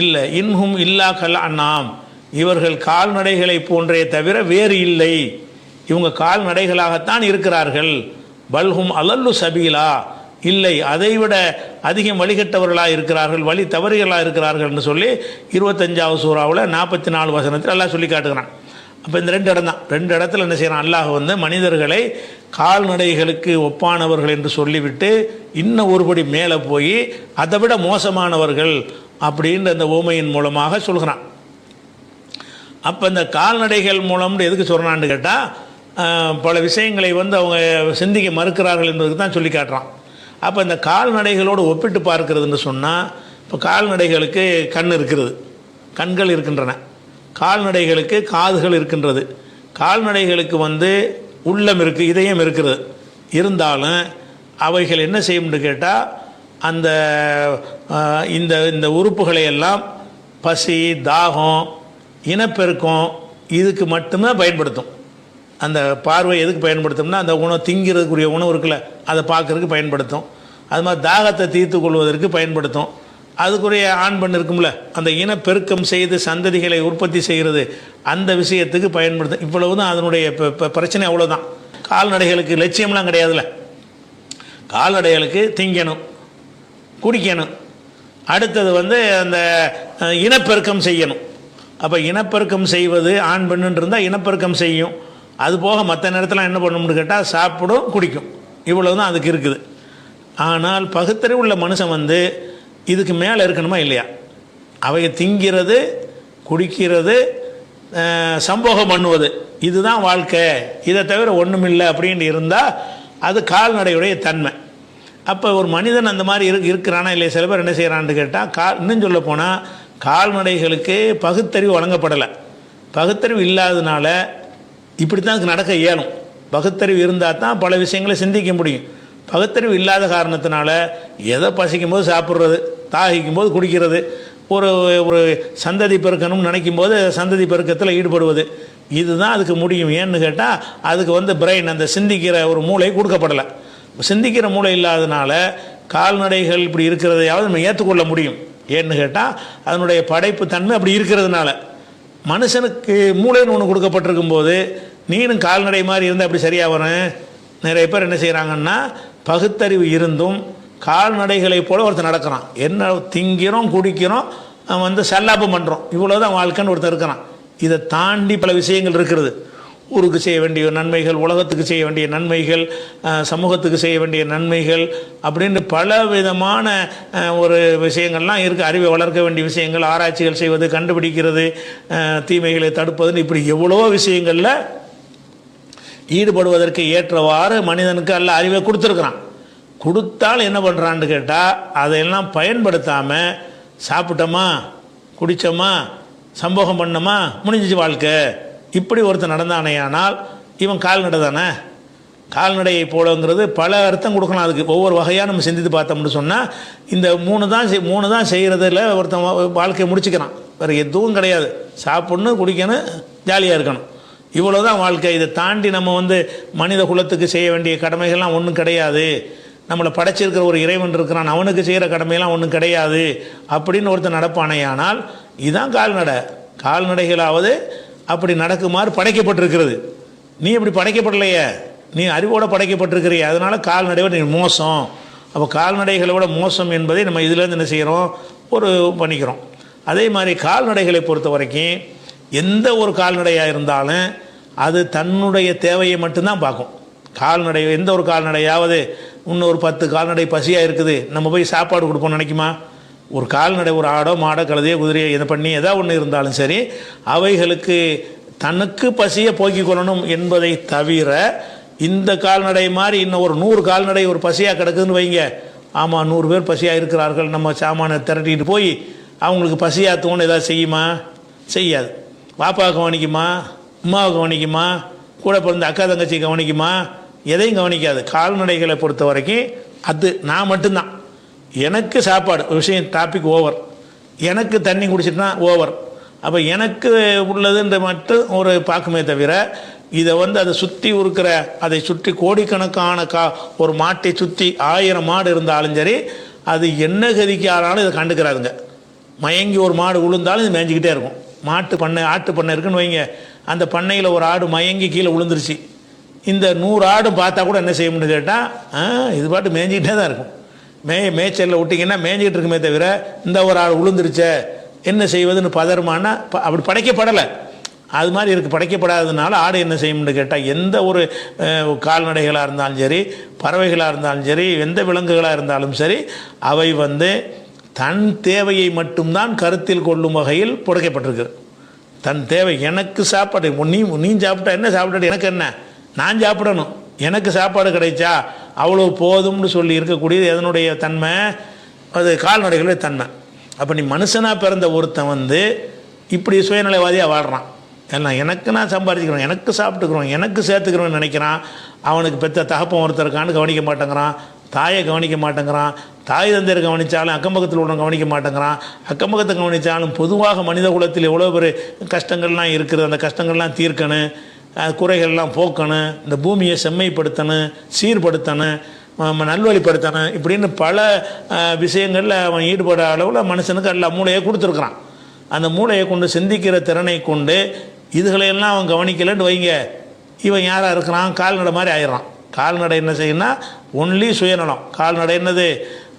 இல்லை, இன்ஹும் இல்லா கல் அன்னாம், இவர்கள் கால்நடைகளை போன்றே தவிர வேறு இல்லை. இவங்க கால்நடைகளாகத்தான் இருக்கிறார்கள். பல்ஹும் அல்லல்லு சபீலா, இல்லை அதைவிட அதிகம் வழிகட்டவர்களாக இருக்கிறார்கள், வழி தவறுகளாக இருக்கிறார்கள் என்று சொல்லி 25வது சூறாவில் 44 வசனத்தில் அல்லாஹ் சொல்லி காட்டுகிறான். அப்போ இந்த 2 இடம் தான். 2 இடத்துல என்ன செய்கிறான், அல்லாஹ் மனிதர்களை கால்நடைகளுக்கு ஒப்பானவர்கள் என்று சொல்லிவிட்டு இன்னும் ஒருபடி மேலே போய் அதை விட மோசமானவர்கள் அப்படின்ற அந்த ஓமையின் மூலமாக சொல்கிறான். அப்போ இந்த கால்நடைகள் மூலம்னு எதுக்கு சொல்கிறான்னு கேட்டால், பல விஷயங்களை அவங்க சிந்திக்க மறுக்கிறார்கள் என்பதுக்கு தான் சொல்லி காட்டுறான். அப்போ இந்த கால்நடைகளோடு ஒப்பிட்டு பார்க்கிறதுன்னு சொன்னால், இப்போ கால்நடைகளுக்கு கண் இருக்கிறது, கண்கள் இருக்கின்றன. கால்நடைகளுக்கு காதுகள் இருக்கின்றது. கால்நடைகளுக்கு உள்ளம் இருக்குது, இதயம் இருக்கிறது. இருந்தாலும் அவைகள் என்ன செய்யும்னு கேட்டால், அந்த இந்த இந்த உறுப்புகளை எல்லாம் பசி, தாகம், இனப்பெருக்கம் இதுக்கு மட்டுமே பயன்படுத்தும். அந்த பார்வை எதுக்கு பயன்படுத்தும்னா, அந்த உணவு திங்கிறதுக்குரிய உணவு இருக்குல்ல, அதை பார்க்கறதுக்கு பயன்படுத்தும். அது மாதிரி தாகத்தை தீர்த்து கொள்வதற்கு பயன்படுத்தும். அதுக்குரிய ஆண் பெண் இருக்கும்ல, அந்த இனப்பெருக்கம் செய்து சந்ததிகளை உற்பத்தி செய்கிறது, அந்த விஷயத்துக்கு பயன்படுத்தும். இவ்வளவு தான் அதனுடைய பிரச்சனை. அவ்வளோதான். கால்நடைகளுக்கு லட்சியம்லாம் கிடையாதுல்ல. கால்நடைகளுக்கு திங்கணும், குடிக்கணும், அடுத்தது அந்த இனப்பெருக்கம் செய்யணும். அப்போ இனப்பெருக்கம் செய்வது ஆண் பெண்ணுன்னு இருந்தால் இனப்பெருக்கம் செய்யும். அது போக மற்ற நேரத்தில் என்ன பண்ணணும்னு கேட்டால் சாப்பிடும் குடிக்கும், இவ்வளவு தான் அதுக்கு இருக்குது. ஆனால் பகுத்தறிவு உள்ள மனுஷன் வந்து இதுக்கு மேலே இருக்கணுமா இல்லையா? அவையை திங்கிறது, குடிக்கிறது, சம்போகம் பண்ணுவது, இதுதான் வாழ்க்கை, இதை தவிர ஒன்றும் இல்லை அப்படின்னு இருந்தால் அது கால்நடையுடைய தன்மை. அப்போ ஒரு மனிதன் அந்த மாதிரி இருக்கிறானா இல்லையா? சில பேர் என்ன செய்கிறான்னு கேட்டால் இன்னும் சொல்ல போனால் கால்நடைகளுக்கு பகுத்தறிவு வழங்கப்படலை. பகுத்தறிவு இல்லாததுனால இப்படி தான் அதுக்கு நடக்க இயலும். பகுத்தறிவு இருந்தால் தான் பல விஷயங்களை சிந்திக்க முடியும். பகுத்தறிவு இல்லாத காரணத்தினால எதை பசிக்கும் போது சாப்பிட்றது, தாகிக்கும் போது குடிக்கிறது, ஒரு ஒரு சந்ததி பெருக்கணும்னு நினைக்கும் போது சந்ததி பெருக்கத்தில் ஈடுபடுவது, இதுதான் அதுக்கு முடியும். ஏன்னு கேட்டால் அதுக்கு வந்து பிரெயின், அந்த சிந்திக்கிற ஒரு மூளை கொடுக்கப்படலை. சிந்திக்கிற மூளை இல்லாததுனால கால்நடைகள் இப்படி இருக்கிறதையாவது நம்ம ஏற்றுக்கொள்ள முடியும். ஏன்னு கேட்டால் அதனுடைய படைப்பு தன்மை அப்படி இருக்கிறதுனால. மனுஷனுக்கு மூளைன்னு ஒன்று கொடுக்கப்பட்டிருக்கும் போது நீனும் கால்நடை மாதிரி இருந்தால் அப்படி சரியாக வரும். நிறைய பேர் என்ன செய்கிறாங்கன்னா பகுத்தறிவு இருந்தும் கால்நடைகளை போல ஒருத்தர் நடக்கிறான். என்ன திங்கிறோம், குடிக்கிறோம், வந்து சல்லாபம் பண்ணுறோம், இவ்வளோதான் வாழ்க்கைன்னு ஒருத்தர் இருக்கிறான். இதை தாண்டி பல விஷயங்கள் இருக்கிறது. ஊருக்கு செய்ய வேண்டிய நன்மைகள், உலகத்துக்கு செய்ய வேண்டிய நன்மைகள், சமூகத்துக்கு செய்ய வேண்டிய நன்மைகள் அப்படின்னு பல விதமான ஒரு விஷயங்கள்லாம் இருக்குது. அறிவை வளர்க்க வேண்டிய விஷயங்கள், ஆராய்ச்சிகள் செய்வது, கண்டுபிடிக்கிறது, தீமைகளை தடுப்பதுன்னு இப்படி எவ்வளோ விஷயங்களில் ஈடுபடுவதற்கு ஏற்றவாறு மனிதனுக்கு அல்ல அறிவை கொடுத்துருக்குறான். கொடுத்தால் என்ன பண்ணுறான்னு கேட்டால் அதையெல்லாம் பயன்படுத்தாமல் சாப்பிட்டோமா, குடித்தோமா, சம்போகம் பண்ணோமா, முடிஞ்சிச்சு வாழ்க்கை, இப்படி ஒருத்தர் நடந்தானேயானால் இவன் கால்நடை தானே. கால்நடையை போலங்கிறது பல அர்த்தம் கொடுக்கலாம். அதுக்கு ஒவ்வொரு வகையாக நம்ம சிந்தித்து பார்த்தோம்னு சொன்னால் இந்த மூணு தான் செய்கிறதில் ஒருத்தன் வாழ்க்கையை முடிச்சுக்கிறான். வேறு எதுவும் கிடையாது. சாப்பிட்ணும், குடிக்கணும், ஜாலியாக இருக்கணும், இவ்வளோ தான் வாழ்க்கை. இதை தாண்டி நம்ம வந்து மனித குலத்துக்கு செய்ய வேண்டிய கடமைகள்லாம் ஒன்றும் கிடையாது. நம்மளை படைச்சிருக்கிற ஒரு இறைவன் இருக்கிறான், அவனுக்கு செய்கிற கடமையெல்லாம் ஒன்றும் கிடையாது அப்படின்னு ஒருத்தர் நடப்பானையானால் இதுதான் கால்நடை. கால்நடைகளாவது அப்படி நடக்குமாறு படைக்கப்பட்டிருக்கிறது. நீ இப்படி படைக்கப்படலையே, நீ அறிவோடு படைக்கப்பட்டிருக்கிறிய, அதனால் கால்நடையோட நீ மோசம். அப்போ கால்நடைகளோட மோசம் என்பதை நம்ம இதிலேருந்து என்ன செய்கிறோம், ஒரு பண்ணிக்கிறோம். அதே மாதிரி கால்நடைகளை பொறுத்த வரைக்கும் எந்த ஒரு கால்நடையாக இருந்தாலும் அது தன்னுடைய தேவையை மட்டும்தான் பார்க்கும். கால்நடை எந்த ஒரு கால்நடையாவது இன்னொரு 10 கால்நடை பசியாக இருக்குது நம்ம போய் சாப்பாடு கொடுப்போம்னு நினைக்குமா? ஒரு கால்நடை, ஒரு ஆடோ மாடோ கழுதையோ குதிரையோ இதை பண்ணி ஏதாவது ஒன்று இருந்தாலும் சரி, அவைகளுக்கு தனக்கு பசியை போக்கிக் கொள்ளணும் என்பதை தவிர இந்த கால்நடை மாதிரி இன்னும் ஒரு 100 கால்நடை ஒரு பசியாக கிடக்குதுன்னு வைங்க, ஆமாம் 100 பேர் பசியாக இருக்கிறார்கள், நம்ம சாமானை திரட்டிட்டு போய் அவங்களுக்கு பசியாத்தோன்னு ஏதாவது செய்யுமா? செய்யாது. பாப்பாவை கவனிக்குமா? அம்மாவை கவனிக்குமா? கூட பிறந்த அக்கா தங்கச்சி கவனிக்குமா? எதையும் கவனிக்காது. கால்நடைகளை பொறுத்த வரைக்கும் அது நான் மட்டும்தான். எனக்கு சாப்பாடு விஷயம் டாபிக் ஓவர், எனக்கு தண்ணி குடிச்சிட்டுனா ஓவர். அப்போ எனக்கு உள்ளதுன்ற மட்டும் ஒரு பார்க்குமே தவிர இதை வந்து அதை சுற்றி இருக்கிற, அதை சுற்றி கோடிக்கணக்கான ஒரு மாட்டை சுற்றி 1000 மாடு இருந்தாலும் சரி அது என்ன கதிக்கு ஆனாலும் இதை கண்டுக்கிறாதுங்க. மயங்கி ஒரு மாடு விழுந்தாலும் இது மேய்ஞ்சிக்கிட்டே இருக்கும். ஆட்டு பண்ணை இருக்குன்னு வைங்க, அந்த பண்ணையில் ஒரு ஆடு மயங்கி கீழே விழுந்துருச்சு, இந்த 100 ஆடு பார்த்தா கூட என்ன செய்யணும்னு கேட்டால் இது பாட்டு மேய்ஞ்சிக்கிட்டே தான் இருக்கும். மேய்ச்சலில் விட்டிங்கன்னா மேய்ஞ்சிக்கிட்டு இருக்குமே தவிர இந்த ஒரு ஆடு விழுந்துருச்ச என்ன செய்வதுன்னு பதறுமானா அப்படி படைக்கப்படலை. அது மாதிரி இருக்குது. படைக்கப்படாததுனால ஆடு என்ன செய்யணும்னு கேட்டால் எந்த ஒரு கால்நடைகளாக இருந்தாலும் சரி, பறவைகளாக இருந்தாலும் சரி, எந்த விலங்குகளாக இருந்தாலும் சரி, அவை வந்து தன் தேவையை மட்டும்தான் கருத்தில் கொள்ளும் வகையில் புடைக்கப்பட்டிருக்கு. தன் தேவை, எனக்கு சாப்பாடு, நீ சாப்பிட்டா என்ன, சாப்பிட்டு எனக்கு என்ன, நான் சாப்பிடணும், எனக்கு சாப்பாடு கிடைச்சா அவ்வளோ போதும்னு சொல்லி இருக்கக்கூடியது எதனுடைய தன்மை? அது கால்நடைகளுடைய தன்மை. அப்போ நீ மனுஷனாக பிறந்த ஒருத்தன் வந்து இப்படி சுயநலவாதியாக வாழ்கிறான். எல்லாம் எனக்கு நான் சம்பாதிக்கிறோம், எனக்கு சாப்பிட்டுக்கிறோம், எனக்கு சேர்த்துக்கிறோன்னு நினைக்கிறான். அவனுக்கு பெற்ற தகப்பன் ஒருத்தருக்கான்னு கவனிக்க மாட்டேங்கிறான், தாயை கவனிக்க மாட்டேங்கிறான், தாய் தந்தையரை கவனித்தாலும் அக்கம் பக்கத்தில் உள்ளவங்க கவனிக்க மாட்டேங்கிறான், அக்கம் பக்கத்தை கவனித்தாலும் பொதுவாக மனித குலத்தில் எவ்வளோ ஒரு கஷ்டங்கள்லாம் இருக்குது, அந்த கஷ்டங்கள்லாம் தீர்க்கணும், குறைகள்லாம் போக்கணும், இந்த பூமியை செம்மைப்படுத்தணும், சீர்படுத்தணும், நல்வழிப்படுத்தணும், இப்படின்னு பல விஷயங்களில் அவன் ஈடுபட அளவில் மனுஷனுக்கு எல்லா மூளையை கொடுத்துருக்குறான். அந்த மூளையை கொண்டு சிந்திக்கிற திறனை கொண்டு இதுகளையெல்லாம் அவன் கவனிக்கலைன்னு வைங்க, இவன் யாராக இருக்கிறான், கால்நடை மாதிரி ஆயிடுறான். கால்நடை என்ன செய்யணும்னா ஒன்லி சுயநலம். கால்நடை என்னது,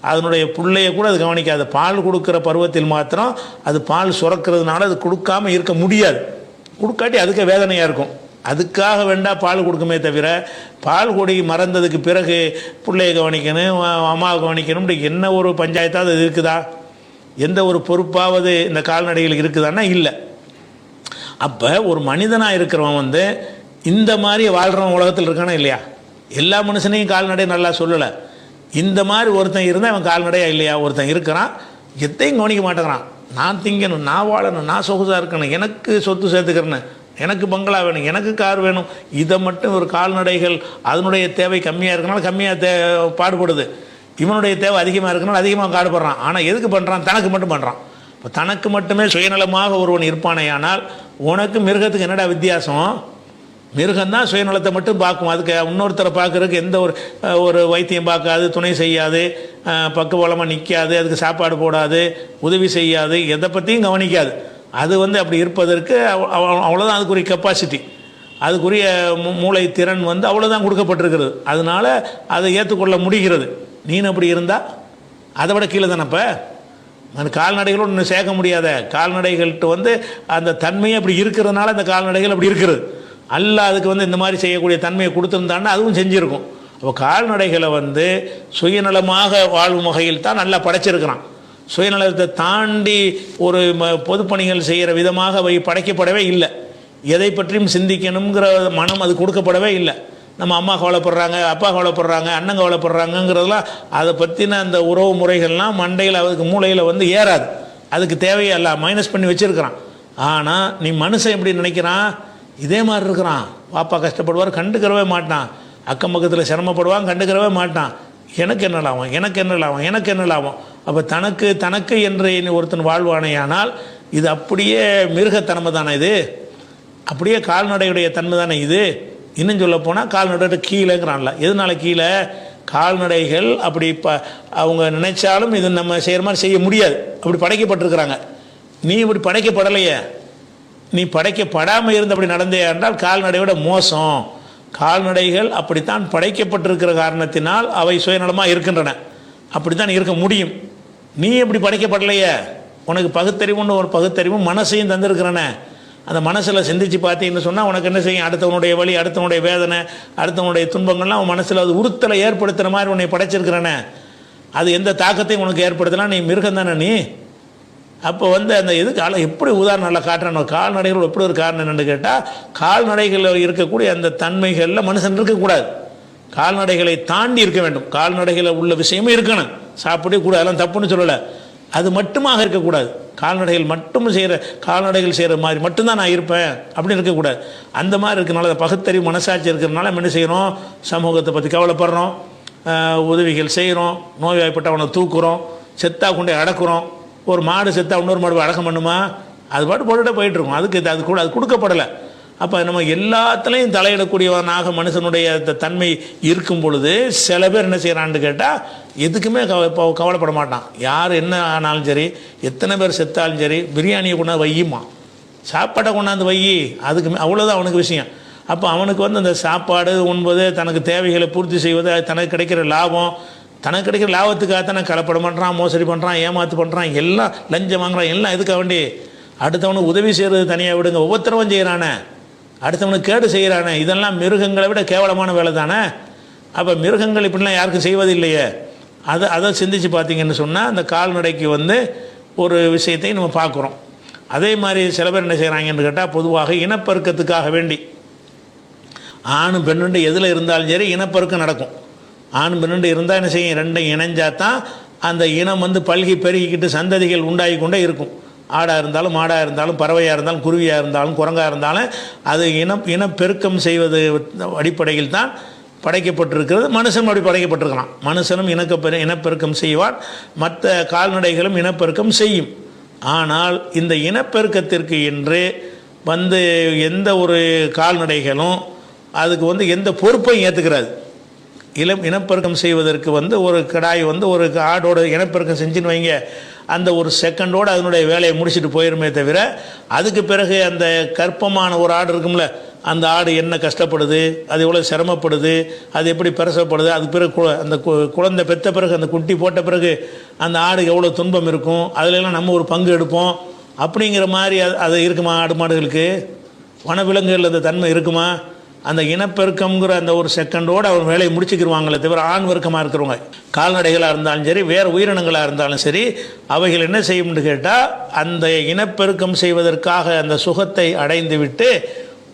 அதனுடைய பிள்ளையை கூட அது கவனிக்காது. பால் கொடுக்குற பருவத்தில் மாத்திரம் அது பால் சுரக்கிறதுனால அது கொடுக்காமல் இருக்க முடியாது. கொடுக்காட்டி அதுக்கு வேதனையாக இருக்கும். அதுக்காக வேண்டா பால் கொடுக்குமே தவிர, பால் கொடி மறந்ததுக்கு பிறகு பிள்ளையை கவனிக்கணும், அம்மாவை கவனிக்கணும், என்ன ஒரு பஞ்சாயத்தாவது அது இருக்குதா? எந்த ஒரு பொறுப்பாவது இந்த கால்நடைகளுக்கு இருக்குதான்னா இல்லை. அப்போ ஒரு மனிதனாக இருக்கிறவன் வந்து இந்த மாதிரி வாழ்கிறவன் உலகத்தில் இருக்கானா இல்லையா? எல்லா மனுஷனையும் கால்நடை நல்லா சொல்லலை. இந்த மாதிரி ஒருத்தன் இருந்தால் அவன் கால்நடையாக இல்லையா? ஒருத்தன் இருக்கிறான், எத்தையும் கவனிக்க மாட்டேங்கிறான். நான் திங்கணும், நான் வாழணும், நான் சொகுசாக இருக்கணும், எனக்கு சொத்து சேர்த்துக்கிறேன்னு, எனக்கு பங்களா வேணும், எனக்கு கார் வேணும், இதை மட்டும் ஒரு கால்நடைகள் அதனுடைய தேவை கம்மியாக இருக்கனால கம்மியாக பாடுபடுது. இவனுடைய தேவை அதிகமாக இருக்கனால அதிகமாக பாடுபடுறான். ஆனால் எதுக்கு பண்ணுறான்? தனக்கு மட்டும் பண்ணுறான். இப்போ தனக்கு மட்டுமே சுயநலமாக ஒருவன் இருப்பானேயானால் உனக்கு மிருகத்துக்கு என்னடா வித்தியாசம்? மிருகம்தான் சுயநலத்தை மட்டும் பார்க்கும். அதுக்கு இன்னொருத்தரை பார்க்குறதுக்கு எந்த ஒரு வைத்தியம் பார்க்காது, துணை செய்யாது, பக்கபலமாக நிற்காது, அதுக்கு சாப்பாடு போடாது, உதவி செய்யாது, எதை பற்றியும் கவனிக்காது. அது வந்து அப்படி இருப்பதற்கு அவ்வளோதான் அதுக்குரிய கெப்பாசிட்டி, அதுக்குரிய மூளை திறன் வந்து அவ்வளோதான் கொடுக்கப்பட்டிருக்கிறது. அதனால் அதை ஏற்றுக்கொள்ள முடிகிறது. நீனு அப்படி இருந்தால் அதை விட கீழே தானப்போ. அந்த கால்நடைகளோடு இன்னும் சேர்க்க முடியாத கால்நடைகள்கிட்ட வந்து அந்த தன்மையை அப்படி இருக்கிறதுனால அந்த கால்நடைகள் அப்படி இருக்கிறது. அல்ல அதுக்கு வந்து இந்த மாதிரி செய்யக்கூடிய தன்மையை கொடுத்துருந்தான்னா அதுவும் செஞ்சுருக்கும். அப்போ கால்நடைகளை வந்து சுயநலமாக வாழும் வகையில் தான் நல்லா படைச்சிருக்கிறான். சுயநலத்தை தாண்டி ஒரு பொதுப்பணிகள் செய்கிற விதமாக அவை படைக்கப்படவே இல்லை. எதை பற்றியும் சிந்திக்கணுங்கிற மனம் அது கொடுக்கப்படவே இல்லை. நம்ம அம்மா கவலைப்படுறாங்க, அப்பா கவலைப்படுறாங்க, அண்ணன் கவலைப்படுறாங்கங்கிறதுலாம் அதை பற்றின அந்த உறவு முறைகள்லாம் மண்டையில் அதுக்கு மூளையில் வந்து ஏறாது. அதுக்கு தேவையல்ல, மைனஸ் பண்ணி வச்சுருக்கிறான். ஆனால் நீ மனுஷன் எப்படி நினைக்கிறான்? இதே மாதிரி இருக்கிறான். பாப்பா கஷ்டப்படுவார், கண்டுக்கிறவே மாட்டான். அக்கம் பக்கத்தில் சிரமப்படுவான், கண்டுக்கிறவே மாட்டான். எனக்கு என்ன லாபம், எனக்கு என்ன லாபம், எனக்கு என்ன லாபம். அப்போ தனக்கு தனக்கு என்று ஒருத்தன் வாழ்வானையானால் இது அப்படியே மிருகத்தன்மை தானே, இது அப்படியே கால்நடையுடைய தன்மை தானே இது. இன்னும் சொல்ல போனால் கால்நடை கீழேங்கிறான்ல. எதனால கீழே? கால்நடைகள் அப்படி இப்போ அவங்க நினைச்சாலும் இது நம்ம செய்கிற மாதிரி செய்ய முடியாது. அப்படி படைக்கப்பட்டிருக்கிறாங்க. நீ இப்படி படைக்கப்படலையே. நீ படைக்கப்படாமல் இருந்து அப்படி நடந்தே என்றால் கால்நடையோட மோசம். கால்நடைகள் அப்படித்தான் படைக்கப்பட்டிருக்கிற காரணத்தினால் அவை சுயநலமாக இருக்கின்றன. அப்படித்தான் இருக்க முடியும். நீ எப்படி படைக்கப்படலையே. உனக்கு பகுத்தறிவுன்னு ஒரு பகுத்தறிவும் மனசையும் தந்திருக்கிறனே. அந்த மனசில் சிந்திச்சு பார்த்தீங்கன்னு சொன்னால் உனக்கு என்ன செய்யும்? அடுத்தவனுடைய வலி, அடுத்தவனுடைய வேதனை, அடுத்தவனுடைய துன்பங்கள்லாம் உன் மனசில் அது உறுத்தலை ஏற்படுத்துகிற மாதிரி உன்னை படைச்சிருக்கிறனே. அது எந்த தாக்கத்தையும் உனக்கு ஏற்படுத்தலாம். நீ மிருகம் தானே நீ. அப்போ வந்து அந்த எதுக்கு எப்படி உதாரணம் நல்லா காட்டுறான். கால்நடைகள் எப்படி ஒரு காரணம் என்னென்னு கேட்டால், கால்நடைகளில் இருக்கக்கூடிய அந்த தன்மைகளில் மனுஷன் இருக்கக்கூடாது. கால்நடைகளை தாண்டி இருக்க வேண்டும். கால்நடைகளில் உள்ள விஷயமும் இருக்கணும். சாப்பிடவே கூட அதெல்லாம் தப்புன்னு சொல்லலை. அது மட்டுமாக இருக்கக்கூடாது. கால்நடைகள் மட்டும் செய்கிற கால்நடைகள் செய்கிற மாதிரி மட்டும்தான் நான் இருப்பேன் அப்படின்னு இருக்கக்கூடாது. அந்த மாதிரி இருக்கிறனால பகுத்தறிவு மனசாட்சி இருக்கிறதுனால என்ன செய்கிறோம்? சமூகத்தை பற்றி கவலைப்படுறோம், உதவிகள் செய்கிறோம், நோய்வாய்ப்பட்டவனை தூக்குறோம், செத்தா கொண்டே அடக்குறோம். ஒரு மாடு செத்தா இன்னொரு மாடு அடக்கம் பண்ணுமா? அது பாட்டு போட்டுகிட்டே போயிட்டுருக்கும். அது கொடுக்கப்படலை. அப்போ நம்ம எல்லாத்துலேயும் தலையிடக்கூடியவனாக மனுஷனுடைய தன்மை இருக்கும் பொழுது சில பேர் என்ன செய்கிறான்னு கேட்டால் எதுக்குமே கவலைப்பட மாட்டான். யார் என்ன ஆனாலும் சரி, எத்தனை பேர் செத்தாலும் சரி, பிரியாணியை கொண்டாந்து வையுமா, சாப்பாட்டை கொண்டாந்து வை, அதுக்கு அவ்வளோதான் அவனுக்கு விஷயம். அப்போ அவனுக்கு வந்து அந்த சாப்பாடு உண்பது, தனக்கு தேவைகளை பூர்த்தி செய்வது, தனக்கு கிடைக்கிற லாபம், தனக்கு கிடைக்கிற லாபத்துக்காக தானே கலப்படம் பண்ணுறான், மோசடி பண்ணுறான், ஏமாத்து பண்ணுறான், எல்லாம் லஞ்சம் வாங்குறான். எல்லாம் எதுக்காக வேண்டி? அடுத்தவனுக்கு உதவி செய்கிறது தனியாக விடுங்க, ஒவ்வொருத்தரவும் செய்கிறானே, அடுத்தவனுக்கு கேடு செய்கிறானே. இதெல்லாம் மிருகங்களை விட கேவலமான வேலை தானே. அப்போ மிருகங்கள் இப்படிலாம் யாருக்கும் செய்வது இல்லையே. அதை சிந்திச்சு பார்த்தீங்கன்னு சொன்னால் அந்த கால்நடைக்கு வந்து ஒரு விஷயத்தை நம்ம பார்க்குறோம். அதே மாதிரி சில பேர் என்ன செய்கிறாங்கன்னு கேட்டால், பொதுவாக இனப்பெருக்கத்துக்காக வேண்டி ஆணு பெண்ணுண்டு எதில் இருந்தாலும் சரி இனப்பெருக்கம் நடக்கும். ஆண் பெண்ணுண்டு இருந்தால் என்ன செய்யும்? ரெண்டும் இணைஞ்சாதான் அந்த இனம் வந்து பல்கி பெருகிக்கிட்டு சந்ததிகள் உண்டாகி கொண்டே இருக்கும். ஆடாக இருந்தாலும், மாடாக இருந்தாலும், பறவையாக இருந்தாலும், குருவியாக இருந்தாலும், குரங்காக இருந்தாலும் அது இனப்பெருக்கம் செய்வது அடிப்படையில் தான் படைக்கப்பட்டிருக்கிறது. மனுஷனும் அப்படி படைக்கப்பட்டிருக்கலாம். மனுஷனும் இனப்பெருக்கம் செய்வான், மற்ற கால்நடைகளும் இனப்பெருக்கம் செய்யும். ஆனால் இந்த இனப்பெருக்கத்திற்கு என்று வந்து எந்த ஒரு கால்நடைகளும் அதுக்கு வந்து எந்த பொறுப்பையும் ஏற்றுக்கிறாது. இனப்பெருக்கம் செய்வதற்கு வந்து ஒரு கடாய் வந்து ஒரு ஆடோட இனப்பெருக்கம் செஞ்சுன்னு வைங்க, அந்த ஒரு செகண்டோடு அதனுடைய வேலையை முடிச்சுட்டு போயிருமே தவிர, அதுக்கு பிறகு அந்த கற்பமான ஒரு ஆடு இருக்கும்ல, அந்த ஆடு என்ன கஷ்டப்படுது, அது எவ்வளோ சிரமப்படுது, அது எப்படி பிரசவப்படுது, அதுக்கு பிறகு அந்த குழந்தை பெற்ற பிறகு, அந்த குட்டி போட்ட பிறகு அந்த ஆடு எவ்வளோ துன்பம் இருக்கும், அதிலெல்லாம் நம்ம ஒரு பங்கு எடுப்போம் அப்படிங்கிற மாதிரி அது இருக்குமா? ஆடு மாடுகளுக்கு வனவிலங்குகள் அந்த தன்மை இருக்குமா? அந்த இனப்பெருக்கம்ங்கிற அந்த ஒரு செகண்டோடு அவர் வேலையை முடிச்சுக்கிடுவாங்களே தவிர ஆண் வர்க்கமாக இருக்கிறவங்க கால்நடைகளாக இருந்தாலும் சரி, வேறு உயிரினங்களாக இருந்தாலும் சரி, அவைகள் என்ன செய்யும்னு கேட்டால் அந்த இனப்பெருக்கம் செய்வதற்காக அந்த சுகத்தை அடைந்து விட்டு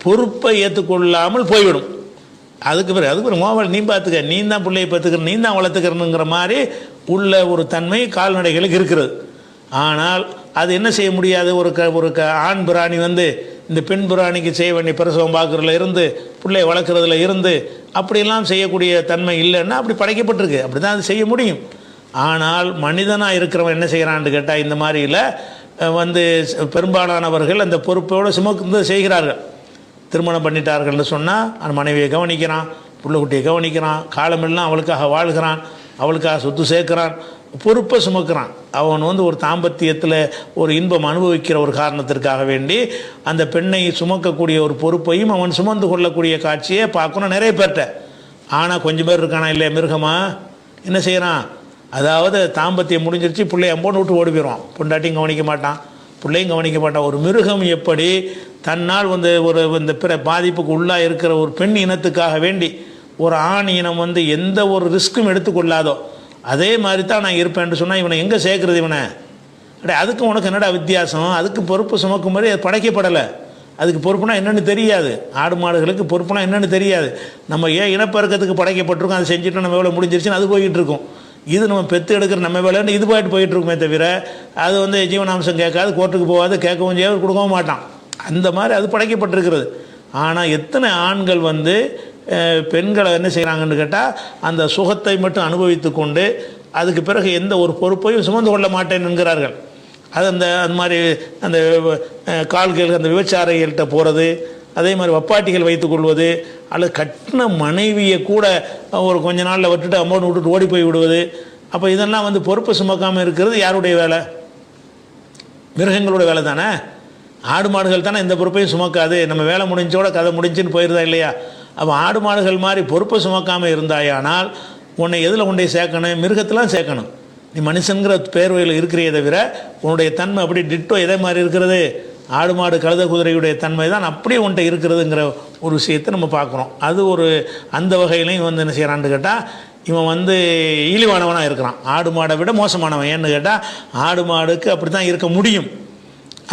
பொறுப்பை ஏற்றுக்கொள்ளாமல் போய்விடும். அதுக்கு பிறகு மோபால் நீ பார்த்துக்க, நீ தான் பிள்ளையை பார்த்துக்கிற, நீ தான் வளர்த்துக்கிறனுங்கிற மாதிரி உள்ள ஒரு தன்மை கால்நடைகளுக்கு இருக்கிறது. ஆனால் அது என்ன செய்ய முடியாது. ஒரு ஆண் பிராணி வந்து இந்த பெண் பிராணிக்கு செய்ய வேண்டிய பிரசவம் பார்க்குறதுல இருந்து பிள்ளையை வளர்க்குறதுல இருந்து அப்படியெல்லாம் செய்யக்கூடிய தன்மை இல்லைன்னா அப்படி படைக்கப்பட்டிருக்கு, அப்படி தான் அது செய்ய முடியும். ஆனால் மனிதனாக இருக்கிறவன் என்ன செய்கிறான்னு கேட்டால் இந்த மாதிரியில் வந்து பெரும்பாலானவர்கள் அந்த பொறுப்போடு சுமந்து செய்கிறார்கள். திருமணம் பண்ணிட்டார்கள்னு சொன்னால் அந்த மனைவியை கவனிக்கிறான், புள்ள குட்டியை கவனிக்கிறான், காலமெல்லாம் அவளுக்காக வாழ்கிறான், அவளுக்காக சொத்து சேர்க்குறான், பொறுப்பை சுமக்கிறான். அவன் வந்து ஒரு தாம்பத்தியத்தில் ஒரு இன்பம் அனுபவிக்கிற ஒரு காரணத்திற்காக வேண்டி அந்த பெண்ணை சுமக்கக்கூடிய ஒரு பொறுப்பையும் அவன் சுமந்து கொள்ளக்கூடிய காட்சியை பார்க்கணும் நிறைய பேர்கிட்ட. ஆனால் கொஞ்சம் பேர் இருக்கானா இல்லையா, மிருகமா என்ன செய்கிறான், அதாவது தாம்பத்தியம் முடிஞ்சிருச்சு பிள்ளைய அம்போன்னு விட்டு ஓடி போயிடுவான், பொண்டாட்டியும் கவனிக்க மாட்டான், பிள்ளையும் கவனிக்க மாட்டான். ஒரு மிருகம் எப்படி தன்னால் வந்து இந்த பிற பாதிப்புக்கு உள்ளாக இருக்கிற ஒரு பெண் இனத்துக்காக வேண்டி ஒரு ஆண் இனம் வந்து எந்த ஒரு ரிஸ்க்கும் எடுத்துக்கொள்ளாதோ அதே மாதிரி தான் நான் இருப்பேன்னு சொன்னால் இவனை எங்கே சேர்க்குறது? இவனை அதுக்கு உனக்கு என்னடா வித்தியாசம்? அதுக்கு பொறுப்பு சுமக்கும் மாதிரி அது படைக்கப்படலை. அதுக்கு பொறுப்புனா என்னென்னு தெரியாது. ஆடு மாடுகளுக்கு பொறுப்புனா என்னென்னு தெரியாது. நம்ம ஏன் இனப்பெருக்கத்துக்கு படைக்கப்பட்டிருக்கோம், அதை செஞ்சுட்டு நம்ம வேலை முடிஞ்சிருச்சுன்னு அது போய்கிட்டு இருக்கும். இது நம்ம பெற்று எடுக்கிற நம்ம வேலைன்னு இது போயிட்டு இருக்குமே தவிர அது வந்து ஜீவனாம்சம் கேட்காது, கோர்ட்டுக்கு போகாது, கேட்கவும் செய்யாது, கொடுக்கவும் மாட்டான். அந்த மாதிரி அது படைக்கப்பட்டிருக்கிறது. ஆனால் எத்தனை ஆண்கள் வந்து பெண்களை என்ன செய்கிறாங்கன்னு கேட்டால் அந்த சுகத்தை மட்டும் அனுபவித்து கொண்டு அதுக்கு பிறகு எந்த ஒரு பொறுப்பையும் சுமந்து கொள்ள மாட்டேன் என்கிறார்கள். அது அந்த மாதிரி அந்த கால்கள் அந்த விபச்சாரிகள்கிட்ட போகிறது, அதே மாதிரி வப்பாட்டிகள் வைத்துக் கொள்வது, அல்லது கட்டின மனைவியை கூட ஒரு கொஞ்ச நாளில் விட்டுட்டு அமௌண்ட் விட்டுட்டு ஓடி போய் விடுவது. அப்போ இதெல்லாம் வந்து பொறுப்பு சுமக்காமல் இருக்கிறது யாருடைய வேலை? மிருகங்களோட வேலை தானே. ஆடு மாடுகள் தானே இந்த பொறுப்பையும் சுமக்காது. நம்ம வேலை முடிஞ்சோட கதை முடிஞ்சுன்னு போயிருந்தா இல்லையா? அப்போ ஆடு மாடுகள் மாதிரி பொறுப்பை சுமக்காமல் இருந்தாயானால் உன்னை எதில் கொண்டே சேர்க்கணும்? மிருகத்தெலாம் சேர்க்கணும். நீ மனுஷங்கிற பேர்வையில் இருக்கிறே தவிர உன்னுடைய தன்மை அப்படி டிட்டோ எதே மாதிரி இருக்கிறது? ஆடு மாடு கழுத குதிரையுடைய தன்மை தான் அப்படியே உன்ட்ட இருக்கிறதுங்கிற ஒரு விஷயத்தை நம்ம பார்க்குறோம். அது ஒரு அந்த வகையிலையும் வந்து என்ன செய்கிறான்னு கேட்டால் இவன் வந்து இழிவானவனாக இருக்கிறான். ஆடு மாடை விட மோசமானவன். ஏன்னு கேட்டால் ஆடு மாடுக்கு அப்படி தான் இருக்க முடியும்.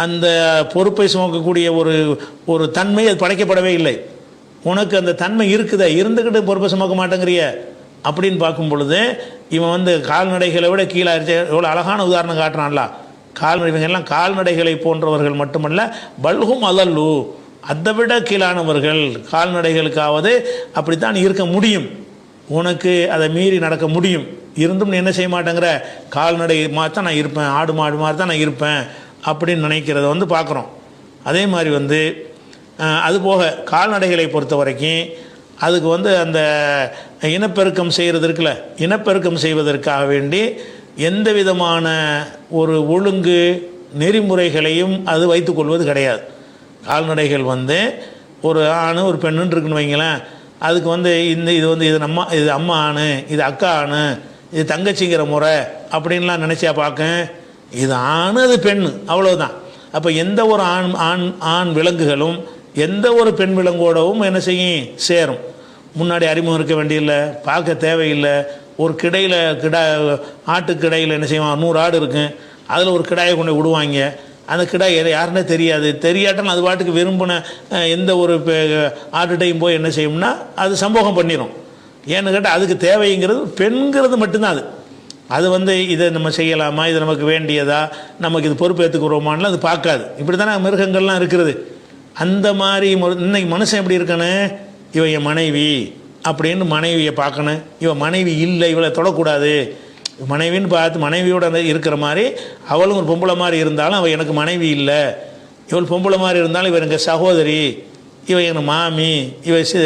அந்த பொறுப்பை சுமக்கக்கூடிய ஒரு தன்மை அது படைக்கப்படவே இல்லை. உனக்கு அந்த தன்மை இருக்குதா, இருந்துக்கிட்டு பொறுப்பை சுமக்க மாட்டேங்கிறிய அப்படின்னு பார்க்கும் பொழுது இவன் வந்து கால்நடைகளை விட கீழே எவ்வளோ அழகான உதாரணம் காட்டுறான்ல. இவங்கெல்லாம் கால்நடைகளை போன்றவர்கள் மட்டுமல்ல, பல்கும் அல்லல்லு, அதை விட கீழானவர்கள். கால்நடைகளுக்காவது அப்படித்தான் இருக்க முடியும், உனக்கு அதை மீறி நடக்க முடியும். இருந்தும் நீ என்ன செய்ய மாட்டேங்கிற? கால்நடை மாதிரி தான் நான் இருப்பேன், ஆடு மாடு மாதிரி தான் நான் இருப்பேன் அப்படின்னு நினைக்கிறத வந்து பார்க்குறோம். அதே மாதிரி வந்து அதுபோக கால்நடைகளை பொறுத்த வரைக்கும் அதுக்கு வந்து அந்த இனப்பெருக்கம் செய்கிறது இருக்குல்ல, இனப்பெருக்கம் செய்வதற்காக வேண்டி எந்த விதமான ஒரு ஒழுங்கு நெறிமுறைகளையும் அது வைத்துக்கொள்வது கிடையாது. கால்நடைகள் வந்து ஒரு ஆணு ஒரு பெண்ணுன்னு இருக்குன்னு வைங்களேன், அதுக்கு வந்து இது அம்மா ஆணு, இது அக்கா ஆணு, இது தங்கச்சிங்கிற முறை அப்படின்லாம் நினச்சா பார்க்க, இது ஆணு அது பெண்ணு அவ்வளோதான். அப்போ எந்த ஒரு ஆண் விலங்குகளும் எந்த ஒரு பெண் விலங்கோடவும் என்ன செய்யும்? சேரும். முன்னாடி அறிமுகம் இருக்க வேண்டியதில்லை, பார்க்க தேவையில்லை. ஒரு ஆட்டுக்கிடையில் என்ன செய்வான்? 100 ஆடு இருக்கும், அதில் ஒரு கிடாயை கொண்டு விடுவாங்க. அந்த கிடாய் யாருன்னே தெரியாட்டாலும் அது பாட்டுக்கு விரும்பின எந்த ஒரு ஆட்டுட்டையும் போய் என்ன செய்யும்னா அது சம்போகம் பண்ணிடும். ஏன்னு கேட்டால் அதுக்கு தேவைங்கிறது பெண்கிறது மட்டும்தான். அது வந்து இதை நம்ம செய்யலாமா, இது நமக்கு வேண்டியதா, நமக்கு இது பொறுப்பு ஏற்றுக்குறோமான்னு அது பார்க்காது. இப்படி தானே மிருகங்கள்லாம் இருக்கிறது. அந்த மாதிரி இன்னைக்கு மனுஷன் எப்படி இருக்கணும்? இவன் என் மனைவி அப்படின்னு மனைவியை பார்க்கணும். இவன் மனைவி இல்லை, இவளை தொடக்கூடாது. மனைவின்னு பார்த்து மனைவியோட இருக்கிற மாதிரி அவளும் ஒரு பொம்பளை மாதிரி இருந்தாலும் அவள் எனக்கு மனைவி இல்லை, இவள் பொம்பளை மாதிரி இருந்தாலும் இவன் எங்கள் சகோதரி, இவன் எங்கள் மாமி,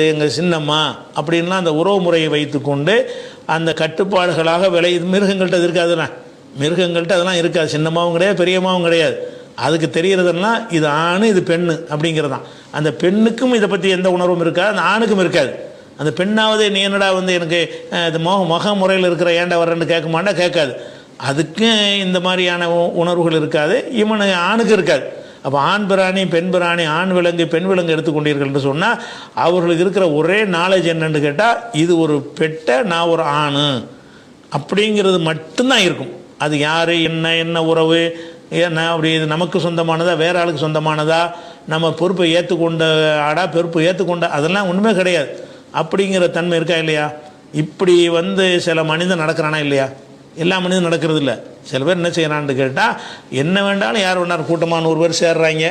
எங்கள் சின்னம்மா அப்படின்லாம் அந்த உறவு முறையை வைத்து கொண்டு அந்த கட்டுப்பாடுகளாக மிருகங்கள்கிட்ட அது இருக்காதுண்ணா. மிருகங்கள்கிட்ட அதெல்லாம் இருக்காது. சின்னமாவும் கிடையாது, பெரியம்மாவும் கிடையாது. அதுக்கு தெரிகிறதுலாம் இது ஆணு இது பெண்ணு அப்படிங்கிறதான். அந்த பெண்ணுக்கும் இதை பற்றி எந்த உணர்வும் இருக்காது, அந்த ஆணுக்கும் இருக்காது. அந்த பெண்ணாவது நீ என்னடா வந்து எனக்கு இது மக முறையில் இருக்கிற ஏண்டா வர்றேன்னு கேட்காது. அதுக்கும் இந்த மாதிரியான உணர்வுகள் இருக்காது, இவனு ஆணுக்கு இருக்காது. அப்போ ஆண் பிராணி பெண் பிராணி ஆண் விலங்கு பெண் விலங்கு எடுத்துக்கொண்டீர்கள் என்று சொன்னால் அவர்களுக்கு இருக்கிற ஒரே நாலேஜ் என்னன்னு கேட்டால் இது ஒரு பெட்டை, நான் ஒரு ஆண் அப்படிங்கிறது மட்டும்தான் இருக்கும். அது யார், என்ன என்ன உறவு, என்ன அப்படி இது நமக்கு சொந்தமானதா வேற ஆளுக்கு சொந்தமானதா, நம்ம பொறுப்பை ஏற்றுக்கொண்ட ஆடா பொறுப்பை ஏற்றுக்கொண்ட, அதெல்லாம் ஒன்றுமே கிடையாது. அப்படிங்கிற தன்மை இருக்கா இல்லையா? இப்படி சில மனிதன் நடக்கிறானா இல்லையா? எல்லா மனிதனும் நடக்கிறது இல்லை. சில பேர் என்ன செய்யறான்னு கேட்டால் என்ன வேண்டாலும் யார் வேணாலும் கூட்டமாக 100 பேர் சேர்றாங்க,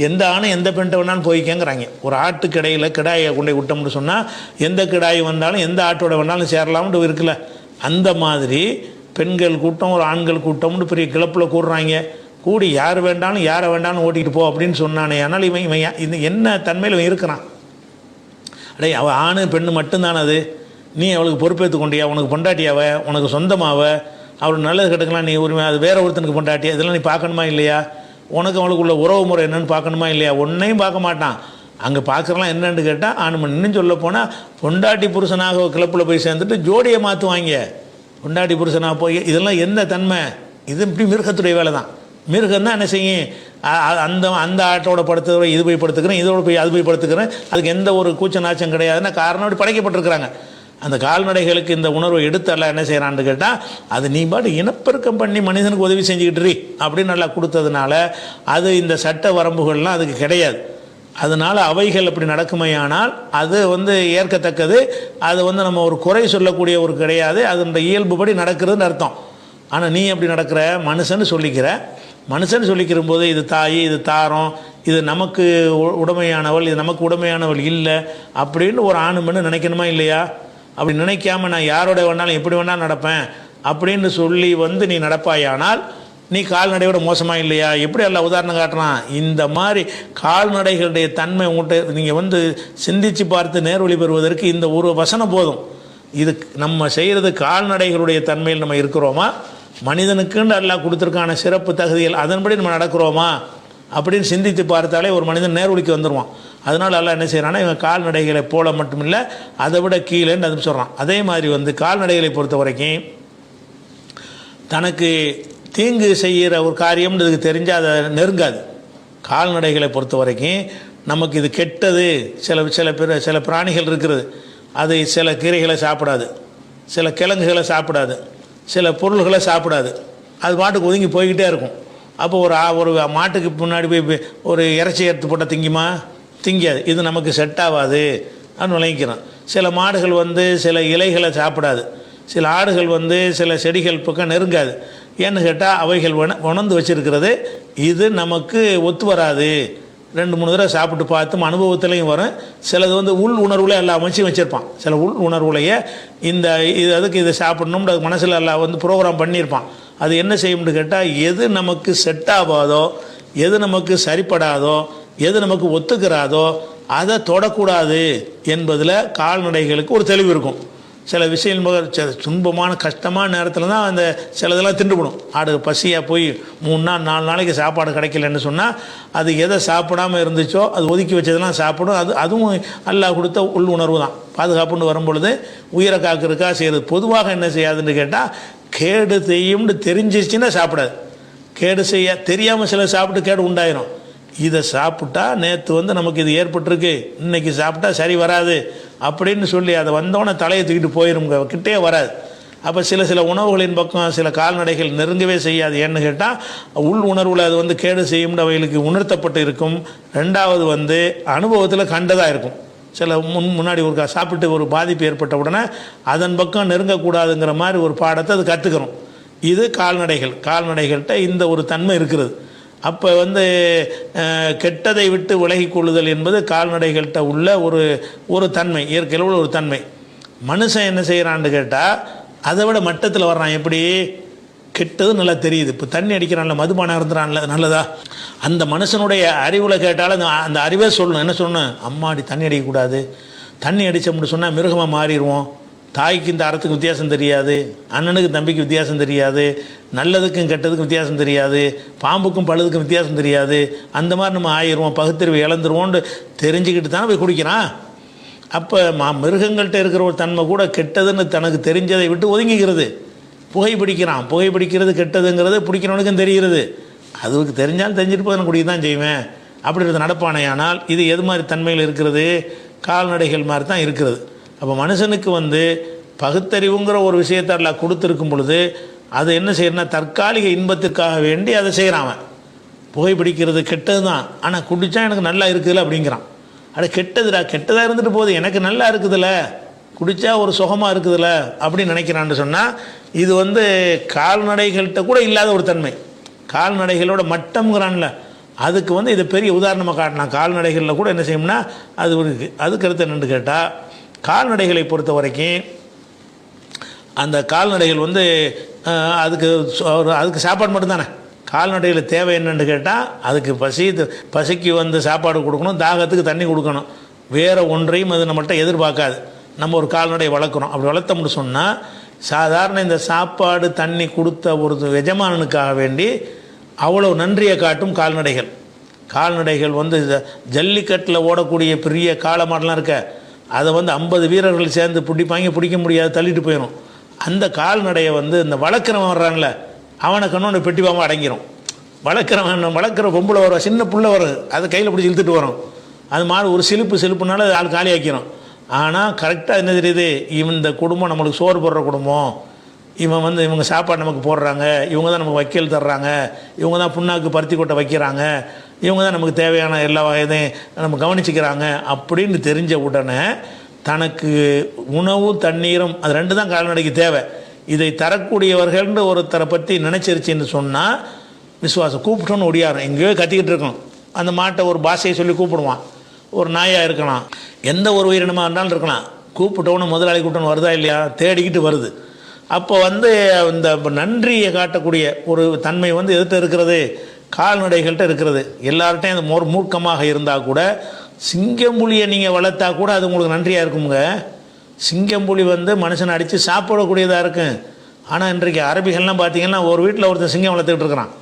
எந்த ஆணும் எந்த பெண்ட்டை வேணாலும் போய்க்கங்கிறாங்க. ஒரு ஆட்டுக்கு இடையில் கிடாயை கொண்டு விட்டோம்னு சொன்னால் எந்த கிடாய் வந்தாலும் எந்த ஆட்டோட வேணாலும் சேரலாம்னு இருக்குல்ல, அந்த மாதிரி பெண்கள் கூட்டம் ஒரு ஆண்கள் கூட்டம்னு பெரிய கிளப்பில் கூடுறாங்க. கூடி யார் வேண்டாலும் யாரை வேண்டாலும் ஓட்டிகிட்டு போ அப்படின்னு சொன்னானே. ஆனால் இவன் இவன் இது என்ன தன்மையில் இவன் இருக்கிறான்? அடே அவள் ஆணு பெண்ணு மட்டும்தானே அது. நீ அவளுக்கு பொறுப்பேற்று கொண்டியா? உனக்கு பொண்டாட்டியாவ, உனக்கு சொந்தமாவ, அவளுக்கு நல்லது கெட்டுக்கலாம் நீ உரிமை, அது வேற ஒருத்தனுக்கு பொண்டாட்டியா, இதெல்லாம் நீ பார்க்கணுமா இல்லையா? உனக்கு அவளுக்கு உள்ள உறவு முறை என்னன்னு பார்க்கணுமா இல்லையா? ஒன்றையும் பார்க்க மாட்டான். அங்கே பார்க்குறலாம் என்னன்னு கேட்டால் ஆணுமன் இன்னும் சொல்ல போனால் பொண்டாட்டி புருஷனாக கிளப்பில் போய் சேர்ந்துட்டு ஜோடியை மாற்றுவாங்க. பொண்டாட்டி புருஷனாக போய் இதெல்லாம் எந்த தன்மை? இது இப்படி மிருகத்துடைய வேலை தான். மிருகம் தான் என்ன செய்யும், அந்த அந்த ஆட்டோட படுத்துக்கிறேன், இது போய் படுத்துக்கிறேன், இதோட போய் அது போய் படுத்துக்கிறேன், அதுக்கு எந்த ஒரு கூச்ச நாச்சம் கிடையாதுன்னா காரணம் அப்படி படைக்கப்பட்டிருக்கிறாங்க. அந்த கால்நடைகளுக்கு இந்த உணர்வை எடுத்தல்ல என்ன செய்கிறான்னு கேட்டால் அது நீ பாட்டு இனப்பெருக்கம் பண்ணி மனிதனுக்கு உதவி செஞ்சுக்கிட்டுறி அப்படின்னு நல்லா கொடுத்ததுனால அது இந்த சட்ட வரம்புகள்லாம் அதுக்கு கிடையாது. அதனால் அவைகள் அப்படி நடக்குமையானால் அது ஏற்கத்தக்கது. அது நம்ம ஒரு குறை சொல்லக்கூடிய ஒரு கிடையாது. அதனுடைய இயல்புபடி நடக்கிறதுன்னு அர்த்தம். ஆனால் நீ அப்படி நடக்கிற மனுஷன்னு சொல்லிக்கிற. மனுஷன் சொல்லிக்கிற போது இது தாய், இது தாரம், இது நமக்கு உடமையானவள், இது நமக்கு உடமையானவள் இல்லை அப்படின்னு ஒரு ஆணு பெண்ணு நினைக்கணுமா இல்லையா? அப்படி நினைக்காம நான் யாரோட வேணாலும் எப்படி வேணாலும் நடப்பேன் அப்படின்னு சொல்லி நீ நடப்பாயானால் நீ கால்நடையோட மோசமாக இல்லையா? எப்படி எல்லாம் உதாரணம் காட்டுறான். இந்த மாதிரி கால்நடைகளுடைய தன்மை உங்கள்கிட்ட நீங்கள் சிந்திச்சு பார்த்து நேர்வழி பெறுவதற்கு இந்த ஒரு வசனம் போதும். இது நம்ம செய்கிறது கால்நடைகளுடைய தன்மையில் நம்ம இருக்கிறோமா, மனிதனுக்குன்னு அல்லாஹ் கொடுத்துருக்கான சிறப்பு தகுதிகள் அதன்படி நம்ம நடக்கிறோமா அப்படின்னு சிந்தித்து பார்த்தாலே ஒரு மனிதன் நேர்வழிக்கு வந்துடுவான். அதனால் அல்லாஹ் என்ன செய்கிறான்னா இவன் கால்நடைகளை போல மட்டுமில்லை அதை விட கீழேன்னு அது சொல்கிறான். அதே மாதிரி கால்நடைகளை பொறுத்த வரைக்கும் தனக்கு தீங்கு செய்கிற ஒரு காரியம்ன்றதுக்கு தெரிஞ்சால் அதை நெருங்காது. கால்நடைகளை பொறுத்த வரைக்கும் நமக்கு இது கெட்டது. சில பிராணிகள் இருக்கிறது, அது சில கீரைகளை சாப்பிடாது, சில கிழங்குகளை சாப்பிடாது, சில பொருள்களை சாப்பிடாது, அது மாட்டுக்கு ஒதுங்கி போய்கிட்டே இருக்கும். அப்போ ஒரு மாட்டுக்கு முன்னாடி போய் ஒரு இறைச்சி எடுத்து போட்டால் திங்குமா? திங்காது. இது நமக்கு செட் ஆகாது அப்படின்னு விளங்கிக்கிறோம். சில மாடுகள் சில இலைகளை சாப்பிடாது, சில ஆடுகள் சில செடிகள் பக்கம் நெருங்காது. ஏன்னு கேட்டால் அவைகள் உணர்ந்து வச்சிருக்கிறது இது நமக்கு ஒத்து வராது. 2-3 தடவை சாப்பிட்டு பார்த்தும் அனுபவத்துலையும் வரும். சிலது உள் உணர்வுல எல்லாம் அமைச்சும் வச்சுருப்பான். சில உள் உணர்வுலையே இது அதுக்கு இதை சாப்பிடணும்னு அது மனசில் எல்லாம் ப்ரோக்ராம் பண்ணியிருப்பான். அது என்ன செய்யும்னு கேட்டால் எது நமக்கு செட் ஆகாதோ, எது நமக்கு சரிப்படாதோ, எது நமக்கு ஒத்துக்கிறாதோ அதை தொடக்கூடாது என்பதில் கால்நடைகளுக்கு ஒரு தெளிவு இருக்கும். சில விஷயங்கள் துன்பமான கஷ்டமான நேரத்தில் தான் அந்த சிலதெல்லாம் திண்டுபடும். ஆடு பசியாக போய் 3 நாள் 4 நாளைக்கு சாப்பாடு கிடைக்கலன்னு சொன்னால் அது எதை சாப்பிடாமல் இருந்துச்சோ அது ஒதுக்கி வச்சதெல்லாம் சாப்பிடும். அதுவும் அல்லாஹ் கொடுத்த உள் உணர்வு தான். பாதுகாப்புன்னு வரும்பொழுது உயிரை காக்கிறதுக்காக செய்கிறது. பொதுவாக என்ன செய்யாதுன்னு கேட்டால் கேடு செய்யும்னு தெரிஞ்சிருச்சுன்னா சாப்பிடாது. கேடு செய்ய தெரியாமல் சில சாப்பிட்டு கேடு உண்டாயிரும். இதை சாப்பிட்டா நேற்று நமக்கு இது ஏற்பட்டிருக்கு, இன்னைக்கு சாப்பிட்டா சரி வராது அப்படின்னு சொல்லி அதை வந்தோடனே தலையை தூக்கிட்டு போயிருங்க, கிட்டே வராது. அப்போ சில உணவுகளின் பக்கம் சில கால்நடைகள் நெருங்கவே செய்யாது. ஏன்னு கேட்டால் உள் உணர்வில் அது கேடு செய்யும் அவைகளுக்கு உணர்த்தப்பட்டு இருக்கும். ரெண்டாவது அனுபவத்தில் கண்டதாக இருக்கும். சில முன்னாடி ஒரு சாப்பிட்டு ஒரு பாதிப்பு ஏற்பட்ட உடனே அதன் பக்கம் நெருங்கக்கூடாதுங்கிற மாதிரி ஒரு பாடத்தை அது கற்றுக்கிறோம். இது கால்நடைகள்கிட்ட இந்த ஒரு தன்மை இருக்கிறது. அப்போ கெட்டதை விட்டு விலகி கொள்ளுதல் என்பது கால்நடைகள்கிட்ட உள்ள ஒரு தன்மை, இயற்கையில் உள்ள ஒரு தன்மை. மனுஷன் என்ன செய்கிறான்னு கேட்டால் அதை விட மட்டத்தில் வர்றான். எப்படி கெட்டது நல்லா தெரியுது. இப்போ தண்ணி அடிக்கிறான்ல, மதுபானம் இருந்துறான்ல, நல்லதா? அந்த மனுஷனுடைய அறிவில் கேட்டாலும் அந்த அறிவே சொல்லணும். என்ன சொல்லணும்? அம்மாடி தண்ணி அடிக்கக்கூடாது, தண்ணி அடித்தோம்னு சொன்னால் மிருகமாக மாறிடுவோம், தாய்க்கு இந்த அறத்துக்கு வித்தியாசம் தெரியாது, அண்ணனுக்கு தம்பிக்கு வித்தியாசம் தெரியாது, நல்லதுக்கும் கெட்டதுக்கும் வித்தியாசம் தெரியாது, பாம்புக்கும் பழுதுக்கும் வித்தியாசம் தெரியாது, அந்த மாதிரி நம்ம ஆயிடுவோம், பகுத்தறிவு இழந்துருவோன்னு தெரிஞ்சுக்கிட்டு தானே போய் குடிக்கிறான். அப்போ மிருகங்கள்கிட்ட இருக்கிற ஒரு தன்மை கூட கெட்டதுன்னு தனக்கு தெரிஞ்சதை விட்டு ஒதுங்கிக்கிறது. புகைப்பிடிக்கிறான், புகைப்பிடிக்கிறது கெட்டதுங்கிறது பிடிக்கிறவனுக்கும் தெரிகிறது. அதுக்கு தெரிஞ்சாலும் தெரிஞ்சிட்டு போய் நான் குடிக்க தான் செய்வேன் அப்படின்றது நடப்பானையானால் இது எது மாதிரி தன்மையில் இருக்கிறது? கால்நடைகள் மாதிரி தான் இருக்கிறது. அப்போ மனுஷனுக்கு வந்து பகுத்தறிவுங்கிற ஒரு விஷயத்தை எல்லாம் கொடுத்துருக்கும் பொழுது அது என்ன செய்யறனா தற்காலிக இன்பத்திற்காக வேண்டி அதை செய்கிறான். புகைப்பிடிக்கிறது கெட்டது தான், ஆனால் குடித்தா எனக்கு நல்லா இருக்குதுல்ல அப்படிங்கிறான். அது கெட்டதுடா, கெட்டதாக இருந்துட்டு போகுது, எனக்கு நல்லா இருக்குதுல்ல, குடித்தா ஒரு சுகமாக இருக்குதுல்ல அப்படின்னு நினைக்கிறான்னு சொன்னால் இது வந்து கால்நடைகள்கிட்ட கூட இல்லாத ஒரு தன்மை. கால்நடைகளோட மட்டம்ங்கிறான்ல, அதுக்கு வந்து இதை பெரிய உதாரணமாக காட்டினான். கால்நடைகளில் கூட என்ன செய்யும்னா அது இருக்குது. அதுக்கு அடுத்து என்னென்னு கேட்டால், கால்நடைகளை பொறுத்த வரைக்கும் அந்த கால்நடைகள் வந்து அதுக்கு சாப்பாடு மட்டும்தானே. கால்நடையில் தேவை என்னென்னு கேட்டால் அதுக்கு பசிக்கு வந்து சாப்பாடு கொடுக்கணும், தாகத்துக்கு தண்ணி கொடுக்கணும். வேறு ஒன்றையும் அது நம்மள்கிட்ட எதிர்பார்க்காது. நம்ம ஒரு கால்நடையை வளர்க்குறோம், அப்படி வளர்த்தோம்னு சொன்னால் சாதாரண இந்த சாப்பாடு தண்ணி கொடுத்த ஒரு எஜமானனுக்காக வேண்டி அவ்வளோ நன்றியை காட்டும் கால்நடைகள். கால்நடைகள் வந்து ஜல்லிக்கட்டில் ஓடக்கூடிய பெரிய காளமாடெலாம் இருக்க, அதை வந்து 50 வீரர்கள் சேர்ந்து பிடிக்க முடியாது, தள்ளிட்டு போயிடும். அந்த கால்நடையை வந்து இந்த வளர்க்குறவன் வர்றான்ல, அவனை கண்ணோட பெட்டிப்பாமல் அடங்கிடும். வளர்க்குற பொம்பளை வரும், சின்ன புள்ள வரும், அதை கையில் பிடிச்சி இழுத்துட்டு வரும். அது மாடு ஒரு சிலுப்புனால அது ஆள் காலி ஆக்கிடும். ஆனால் கரெக்டாக என்ன தெரியுது, இந்த குடும்பம் நம்மளுக்கு சோறு போடுற குடும்பம், இவங்க சாப்பாடு நமக்கு போடுறாங்க, இவங்க தான் நமக்கு வைக்கல் தர்றாங்க, இவங்க தான் புண்ணாக்கு பருத்தி கொட்டை வைக்கிறாங்க, இவங்க தான் நமக்கு தேவையான எல்லா வகையதையும் நம்ம கவனிச்சிக்கிறாங்க அப்படின்னு தெரிஞ்ச உடனே தனக்கு உணவு தண்ணீரும் அது 2 தான் கால்நடைக்கு தேவை. இதை தரக்கூடியவர்கள்னு ஒருத்தரை பற்றி நினச்சிருச்சின்னு சொன்னால் விசுவாசம் கூப்பிட்டோன்னு ஒடியாரும். எங்கேயோ கத்திக்கிட்டு இருக்கணும், அந்த மாட்டை ஒரு பாஷையை சொல்லி கூப்பிடுவான். ஒரு நாயாக இருக்கலாம், எந்த ஒரு உயிரினமாக இருந்தாலும் இருக்கலாம், கூப்பிட்டோன்னு முதலாளி கூப்பிட்டோன்னு வருதா இல்லையா, தேடிக்கிட்டு வருது. அப்போ வந்து இந்த நன்றியை காட்டக்கூடிய ஒரு தன்மை வந்து எதிர்த்து இருக்கிறது, கால்நடைகள்கிட்ட இருக்கிறது. எல்லார்ட்டையும் அது மூர்க்கமாக இருந்தால் கூட சிங்கம்புலியை நீங்கள் வளர்த்தா கூட அது உங்களுக்கு நன்றியாக இருக்குங்க. சிங்கம்புலி வந்து மனுஷனை அடித்து சாப்பிடக்கூடியதாக இருக்கும். ஆனால் இன்றைக்கு அரபிகள்லாம் பார்த்தீங்கன்னா ஒரு வீட்டில் ஒருத்தர் சிங்கம் வளர்த்துக்கிட்டு இருக்கிறான்,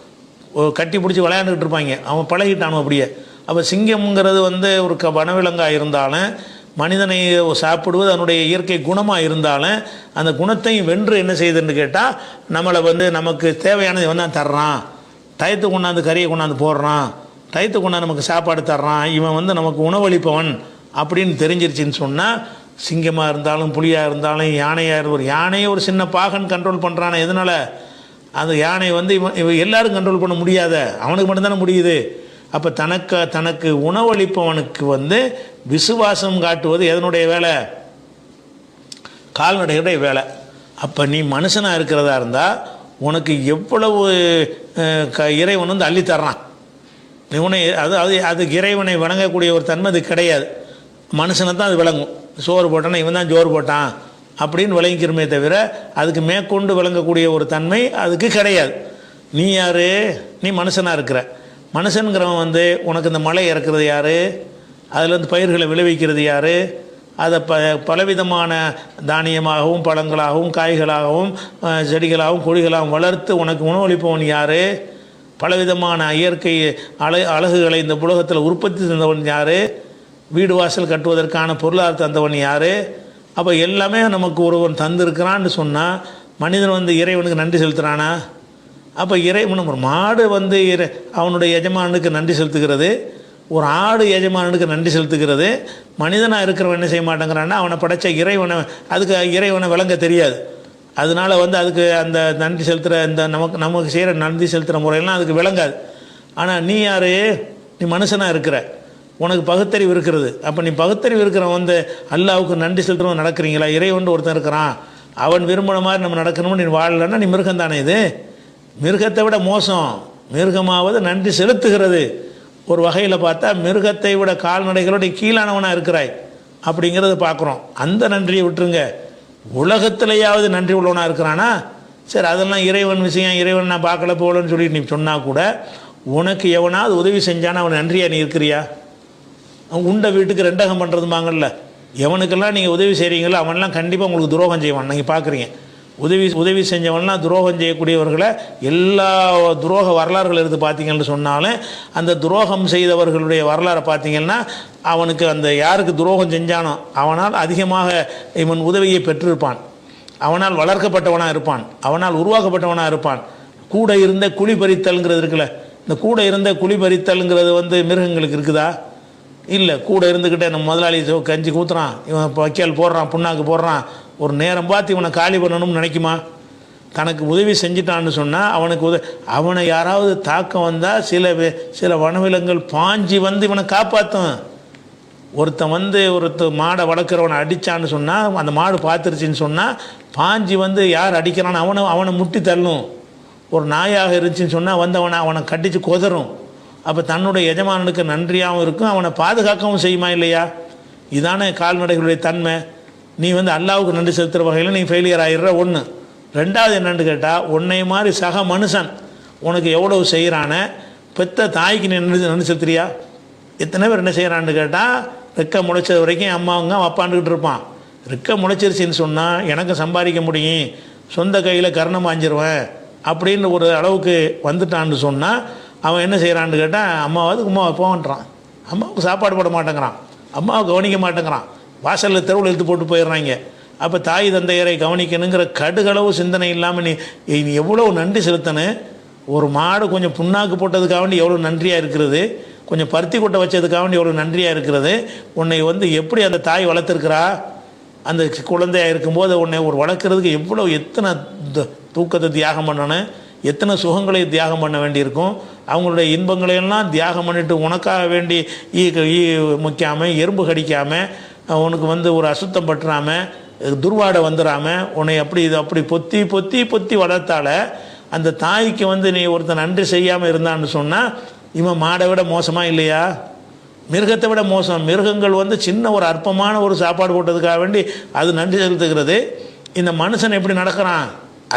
கட்டி பிடிச்சி விளையாண்டுக்கிட்டு இருப்பாங்க, அவன் பழகிட்டானோ அப்படியே. அப்போ சிங்கம்ங்கிறது வந்து ஒரு வனவிலங்காக இருந்தாலும் மனிதனை சாப்பிடுவது அதனுடைய இயற்கை குணமாக இருந்தாலும் அந்த குணத்தையும் வென்று என்ன செய்யுதுன்னு கேட்டால் நம்மளை வந்து நமக்கு தேவையானது இவன் தான் தர்றான், டயத்து கொண்டாந்து கறியை கொண்டாந்து போடுறான், டயத்து கொண்டாந்து நமக்கு சாப்பாடு தர்றான், இவன் வந்து நமக்கு உணவளிப்பவன் அப்படின்னு தெரிஞ்சிருச்சின்னு சொன்னால் சிங்கமாக இருந்தாலும் புலியாக இருந்தாலும் யானையாக இருந்தாலும், யானையை ஒரு சின்ன பாகன் கண்ட்ரோல் பண்ணுறானே எதனால், அந்த யானை வந்து இவன் எல்லாரும் கண்ட்ரோல் பண்ண முடியாத, அவனுக்கு மட்டும்தானே முடியுது. அப்போ தனக்கு உணவளிப்பவனுக்கு வந்து விசுவாசம் காட்டுவது எதனுடைய வேலை, கால்நடைகளுடைய வேலை. அப்போ நீ மனுஷனாக இருக்கிறதா இருந்தால் உனக்கு எவ்வளவு இறைவன் வந்து அள்ளித்தர்றான், இவனை அதுக்கு இறைவனை வணங்கக்கூடிய ஒரு தன்மை அது கிடையாது. மனுஷனை தான் அது விளங்கும். சோறு போட்டான்னா இவன் தான் ஜோறு போட்டான் அப்படின்னு விளங்கிக்கிறமே தவிர அதுக்கு மேற்கொண்டு விளங்கக்கூடிய ஒரு தன்மை அதுக்கு கிடையாது. நீ யார், நீ மனுஷனாக இருக்கிற. மனுஷனுங்கிறவன் வந்து உனக்கு இந்த மலை இறக்குறது யார், அதில் பயிர்களை விளைவிக்கிறது யார், அதை பலவிதமான தானியமாகவும் பழங்களாகவும் காய்களாகவும் செடிகளாகவும் கொடிகளாகவும் வளர்த்து உனக்கு உணவளிப்பவன் யார், பலவிதமான இயற்கை அழகுகளை இந்த உலகத்தில் உற்பத்தி தந்தவன் யார், வீடு வாசல் கட்டுவதற்கான பொருளாதார தந்தவன் யார். அப்போ எல்லாமே நமக்கு ஒருவன் தந்திருக்கிறான்னு சொன்னால் மனிதன் வந்து இறைவனுக்கு நன்றி செலுத்துகிறானா? அப்போ இறைவன் ஒரு மாடு வந்து அவனுடைய எஜமானுக்கு நன்றி செலுத்துகிறது, ஒரு ஆடு எஜமானுக்கு நன்றி செலுத்துகிறது. மனிதனாக இருக்கிறவன் என்ன செய்ய மாட்டேங்கிறான்னா அவனை படைத்த இறைவனை விளங்க தெரியாது. அதனால் வந்து அதுக்கு அந்த நன்றி செலுத்துகிற இந்த நமக்கு செய்கிற நன்றி செலுத்துகிற முறையெல்லாம் அதுக்கு விளங்காது. ஆனால் நீ யார், நீ மனுஷனாக இருக்கிற, உனக்கு பகுத்தறிவு இருக்கிறது. அப்போ நீ பகுத்தறிவு இருக்கிறவன் வந்து அல்லாவுக்கு நன்றி செலுத்துறவன் நடக்கிறீங்களா? இறைவன் ஒருத்தன் இருக்கிறான், அவன் விரும்பின மாதிரி நம்ம நடக்கணும்னு நீ வாழலைன்னா நீ மிருகம் தானே. இது மிருகத்தை விட மோசம். மிருகமாவது நன்றி செலுத்துகிறது. ஒரு வகையில் பார்த்தா மிருகத்தை விட கால்நடைகளோட கீழானவனாக இருக்கிறாய் அப்படிங்கிறத பார்க்குறோம். அந்த நன்றியை விட்டுருங்க. உலகத்திலேயாவது நன்றி உள்ளவனாக இருக்கிறானா? சரி, அதெல்லாம் இறைவன் விஷயம், இறைவன் நான் பார்க்கல போகலன்னு சொல்லிட்டு நீ சொன்னால் கூட உனக்கு எவனாவது உதவி செஞ்சானா அவன் நன்றியாக நீ இருக்கிறியா? அவன் உண்ட வீட்டுக்கு ரெண்டகம் பண்ணுறதுமாங்கல்ல, எவனுக்கெல்லாம் நீங்கள் உதவி செய்கிறீங்களோ அவன்லாம் கண்டிப்பாக உங்களுக்கு துரோகம் செய்வான். நீங்கள் பார்க்குறீங்க, உதவி செஞ்சவன்லாம் துரோகம் செய்யக்கூடியவர்களை எல்லா துரோக வரலாறுகள் எடுத்து பார்த்தீங்கன்னு சொன்னாலும் அந்த துரோகம் செய்தவர்களுடைய வரலாறை பார்த்தீங்கன்னா அவனுக்கு அந்த யாருக்கு துரோகம் செஞ்சானோ அவனால் அதிகமாக இவன் உதவியை பெற்றிருப்பான், அவனால் வளர்க்கப்பட்டவனாக இருப்பான், அவனால் உருவாக்கப்பட்டவனாக இருப்பான். கூட இருந்த குழி பறித்தல்ங்கிறது இருக்குல்ல, இந்த கூட இருந்த குழி பறித்தல்ங்கிறது வந்து மிருகங்களுக்கு இருக்குதா? இல்லை. கூட இருந்துக்கிட்டே நம்ம முதலாளி கஞ்சி ஊற்றுறான், இவன் இப்போ வைக்கால் போடுறான், புண்ணாக்கு போடுறான், ஒரு நேரம் பார்த்து இவனை காலி பண்ணணும்னு நினைக்குமா? தனக்கு உதவி செஞ்சிட்டான்னு சொன்னால் அவனுக்கு அவனை யாராவது தாக்கம் வந்தால் சில வனவிலங்குகள் பாஞ்சி வந்து இவனை காப்பாற்றும். ஒருத்தன் மாடை வளர்க்குறவனை அடித்தான்னு சொன்னால், அந்த மாடு பார்த்துருச்சின்னு சொன்னால் பாஞ்சி வந்து யார் அடிக்கிறான்னு அவனை முட்டி தள்ளும். ஒரு நாயாக இருந்துச்சின்னு சொன்னால் வந்து அவனை கட்டிச்சு கொதறும். அப்போ தன்னுடைய எஜமானனுக்கு நன்றியாகவும் இருக்கும், அவனை பாதுகாக்கவும் செய்யுமா இல்லையா? இதானே கால்நடைகளுடைய தன்மை. நீ வந்து அல்லாவுக்கு நன்றி செலுத்துகிற வகையில் நீ ஃபெயிலியர் ஆகிடுற. ஒன்று. ரெண்டாவது என்னன்னு கேட்டால், உன்னை மாதிரி சக மனுஷன் உனக்கு எவ்வளவு செய்கிறான, பெத்த தாய்க்கு நீ நன்றி செலுத்துறியா? எத்தனை பேர் என்ன செய்கிறான்னு கேட்டால், ரெக்க முளைச்சது வரைக்கும் அம்மாவுங்க அப்பாண்டுக்கிட்டு இருப்பான். ரெக்க முளைச்சிருச்சின்னு சொன்னால் எனக்கு சம்பாதிக்க முடியும், சொந்த கையில் கர்ணம் வாங்கிடுவேன் அப்படின்னு ஒரு அளவுக்கு வந்துட்டான்னு சொன்னால் அவன் என்ன செய்கிறான்னு கேட்டால், அம்மாவை போகன்றான், அம்மாவுக்கு சாப்பாடு போட மாட்டேங்கிறான், அம்மாவை கவனிக்க மாட்டேங்கிறான், வாசலில் தெருவில் இழுத்து போட்டு போயிடுறாங்க. அப்போ தாய் தந்தையரை கவனிக்கணுங்கிற கடுகளவு சிந்தனை இல்லாமல் நீ எவ்வளோ நன்றி செலுத்தணும். ஒரு மாடு கொஞ்சம் புண்ணாக்கு போட்டதுக்காக வேண்டி எவ்வளோ நன்றியாக இருக்கிறது, கொஞ்சம் பருத்தி கொட்டை வச்சதுக்காக வேண்டி எவ்வளோ நன்றியாக இருக்கிறது. உன்னை வந்து எப்படி அந்த தாய் வளர்த்துருக்கிறா, அந்த குழந்தையாக இருக்கும்போது உன்னை ஒரு வளர்க்குறதுக்கு எத்தனை தூக்கத்தை தியாகம் பண்ணணும், எத்தனை சுகங்களை தியாகம் பண்ண வேண்டியிருக்கும். அவங்களுடைய இன்பங்களையெல்லாம் தியாகம் பண்ணிவிட்டு உனக்காக வேண்டி ஈ முக்காமல், எறும்பு கடிக்காமல், உனக்கு வந்து ஒரு அசுத்தம் பற்றாமல், துர்வாடை வந்துடாமல் உன்னை அப்படி பொத்தி பொத்தி பொத்தி வளர்த்தால அந்த தாய்க்கு வந்து நீ ஒருத்தன் நன்றி செய்யாமல் இருந்தான்னு சொன்னால் இவன் மாடை விட மோசமாக இல்லையா? மிருகத்தை விட மோசம். மிருகங்கள் வந்து சின்ன ஒரு அற்பமான ஒரு சாப்பாடு போட்டதுக்காக வேண்டி அது நன்றி செலுத்துகிறது. இந்த மனுஷன் எப்படி நடக்கிறான்?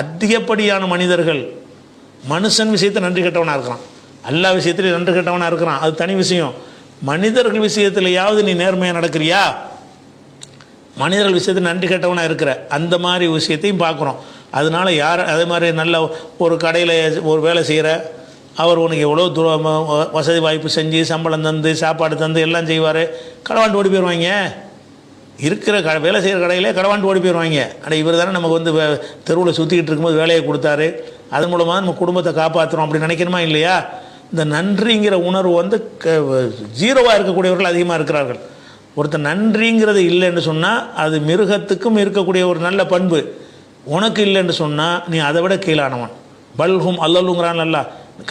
அதிகப்படியான மனிதர்கள் மனுஷன் விஷயத்தை நன்றி கெட்டவனாக இருக்கிறான், எல்லா விஷயத்துலையும் நன்றி கெட்டவனாக இருக்கிறான், அது தனி விஷயம். மனிதர்கள் விஷயத்துலையாவது நீ நேர்மையாக நடக்கிறியா? மனிதர்கள் விஷயத்தில் நன்றி கெட்டவனாக இருக்கிற அந்த மாதிரி விஷயத்தையும் பார்க்குறோம். அதனால் அதே மாதிரி நல்ல ஒரு கடையில் ஒரு வேலை செய்கிற அவர் உனக்கு எவ்வளோ வசதி வாய்ப்பு செஞ்சு சம்பளம் தந்து சாப்பாடு தந்து எல்லாம் செய்வார். களவாண்டு ஓடி போயிடுவாங்க. இருக்கிற வேலை செய்கிற கடையிலே களவாண்டு ஓடி போயிடுவாங்க. ஆனால் இவர் தானே நமக்கு வந்து தெருவில் சுற்றிக்கிட்டு இருக்கும்போது வேலையை கொடுத்தாரு, அதன் மூலமாக நம்ம குடும்பத்தை காப்பாற்றுறோம் அப்படி நினைக்கணுமா இல்லையா? இந்த நன்றிங்கிற உணர்வு வந்து ஜீரோவாக இருக்கக்கூடியவர்கள் அதிகமாக இருக்கிறார்கள். ஒருத்தர் நன்றிங்கிறது இல்லைன்னு சொன்னால் அது மிருகத்துக்கும் இருக்கக்கூடிய ஒரு நல்ல பண்பு. உனக்கு இல்லைன்னு சொன்னால் நீ அதை விட கீழானவன். பல்ஹும் அல்லலுங்கிறான் அல்ல.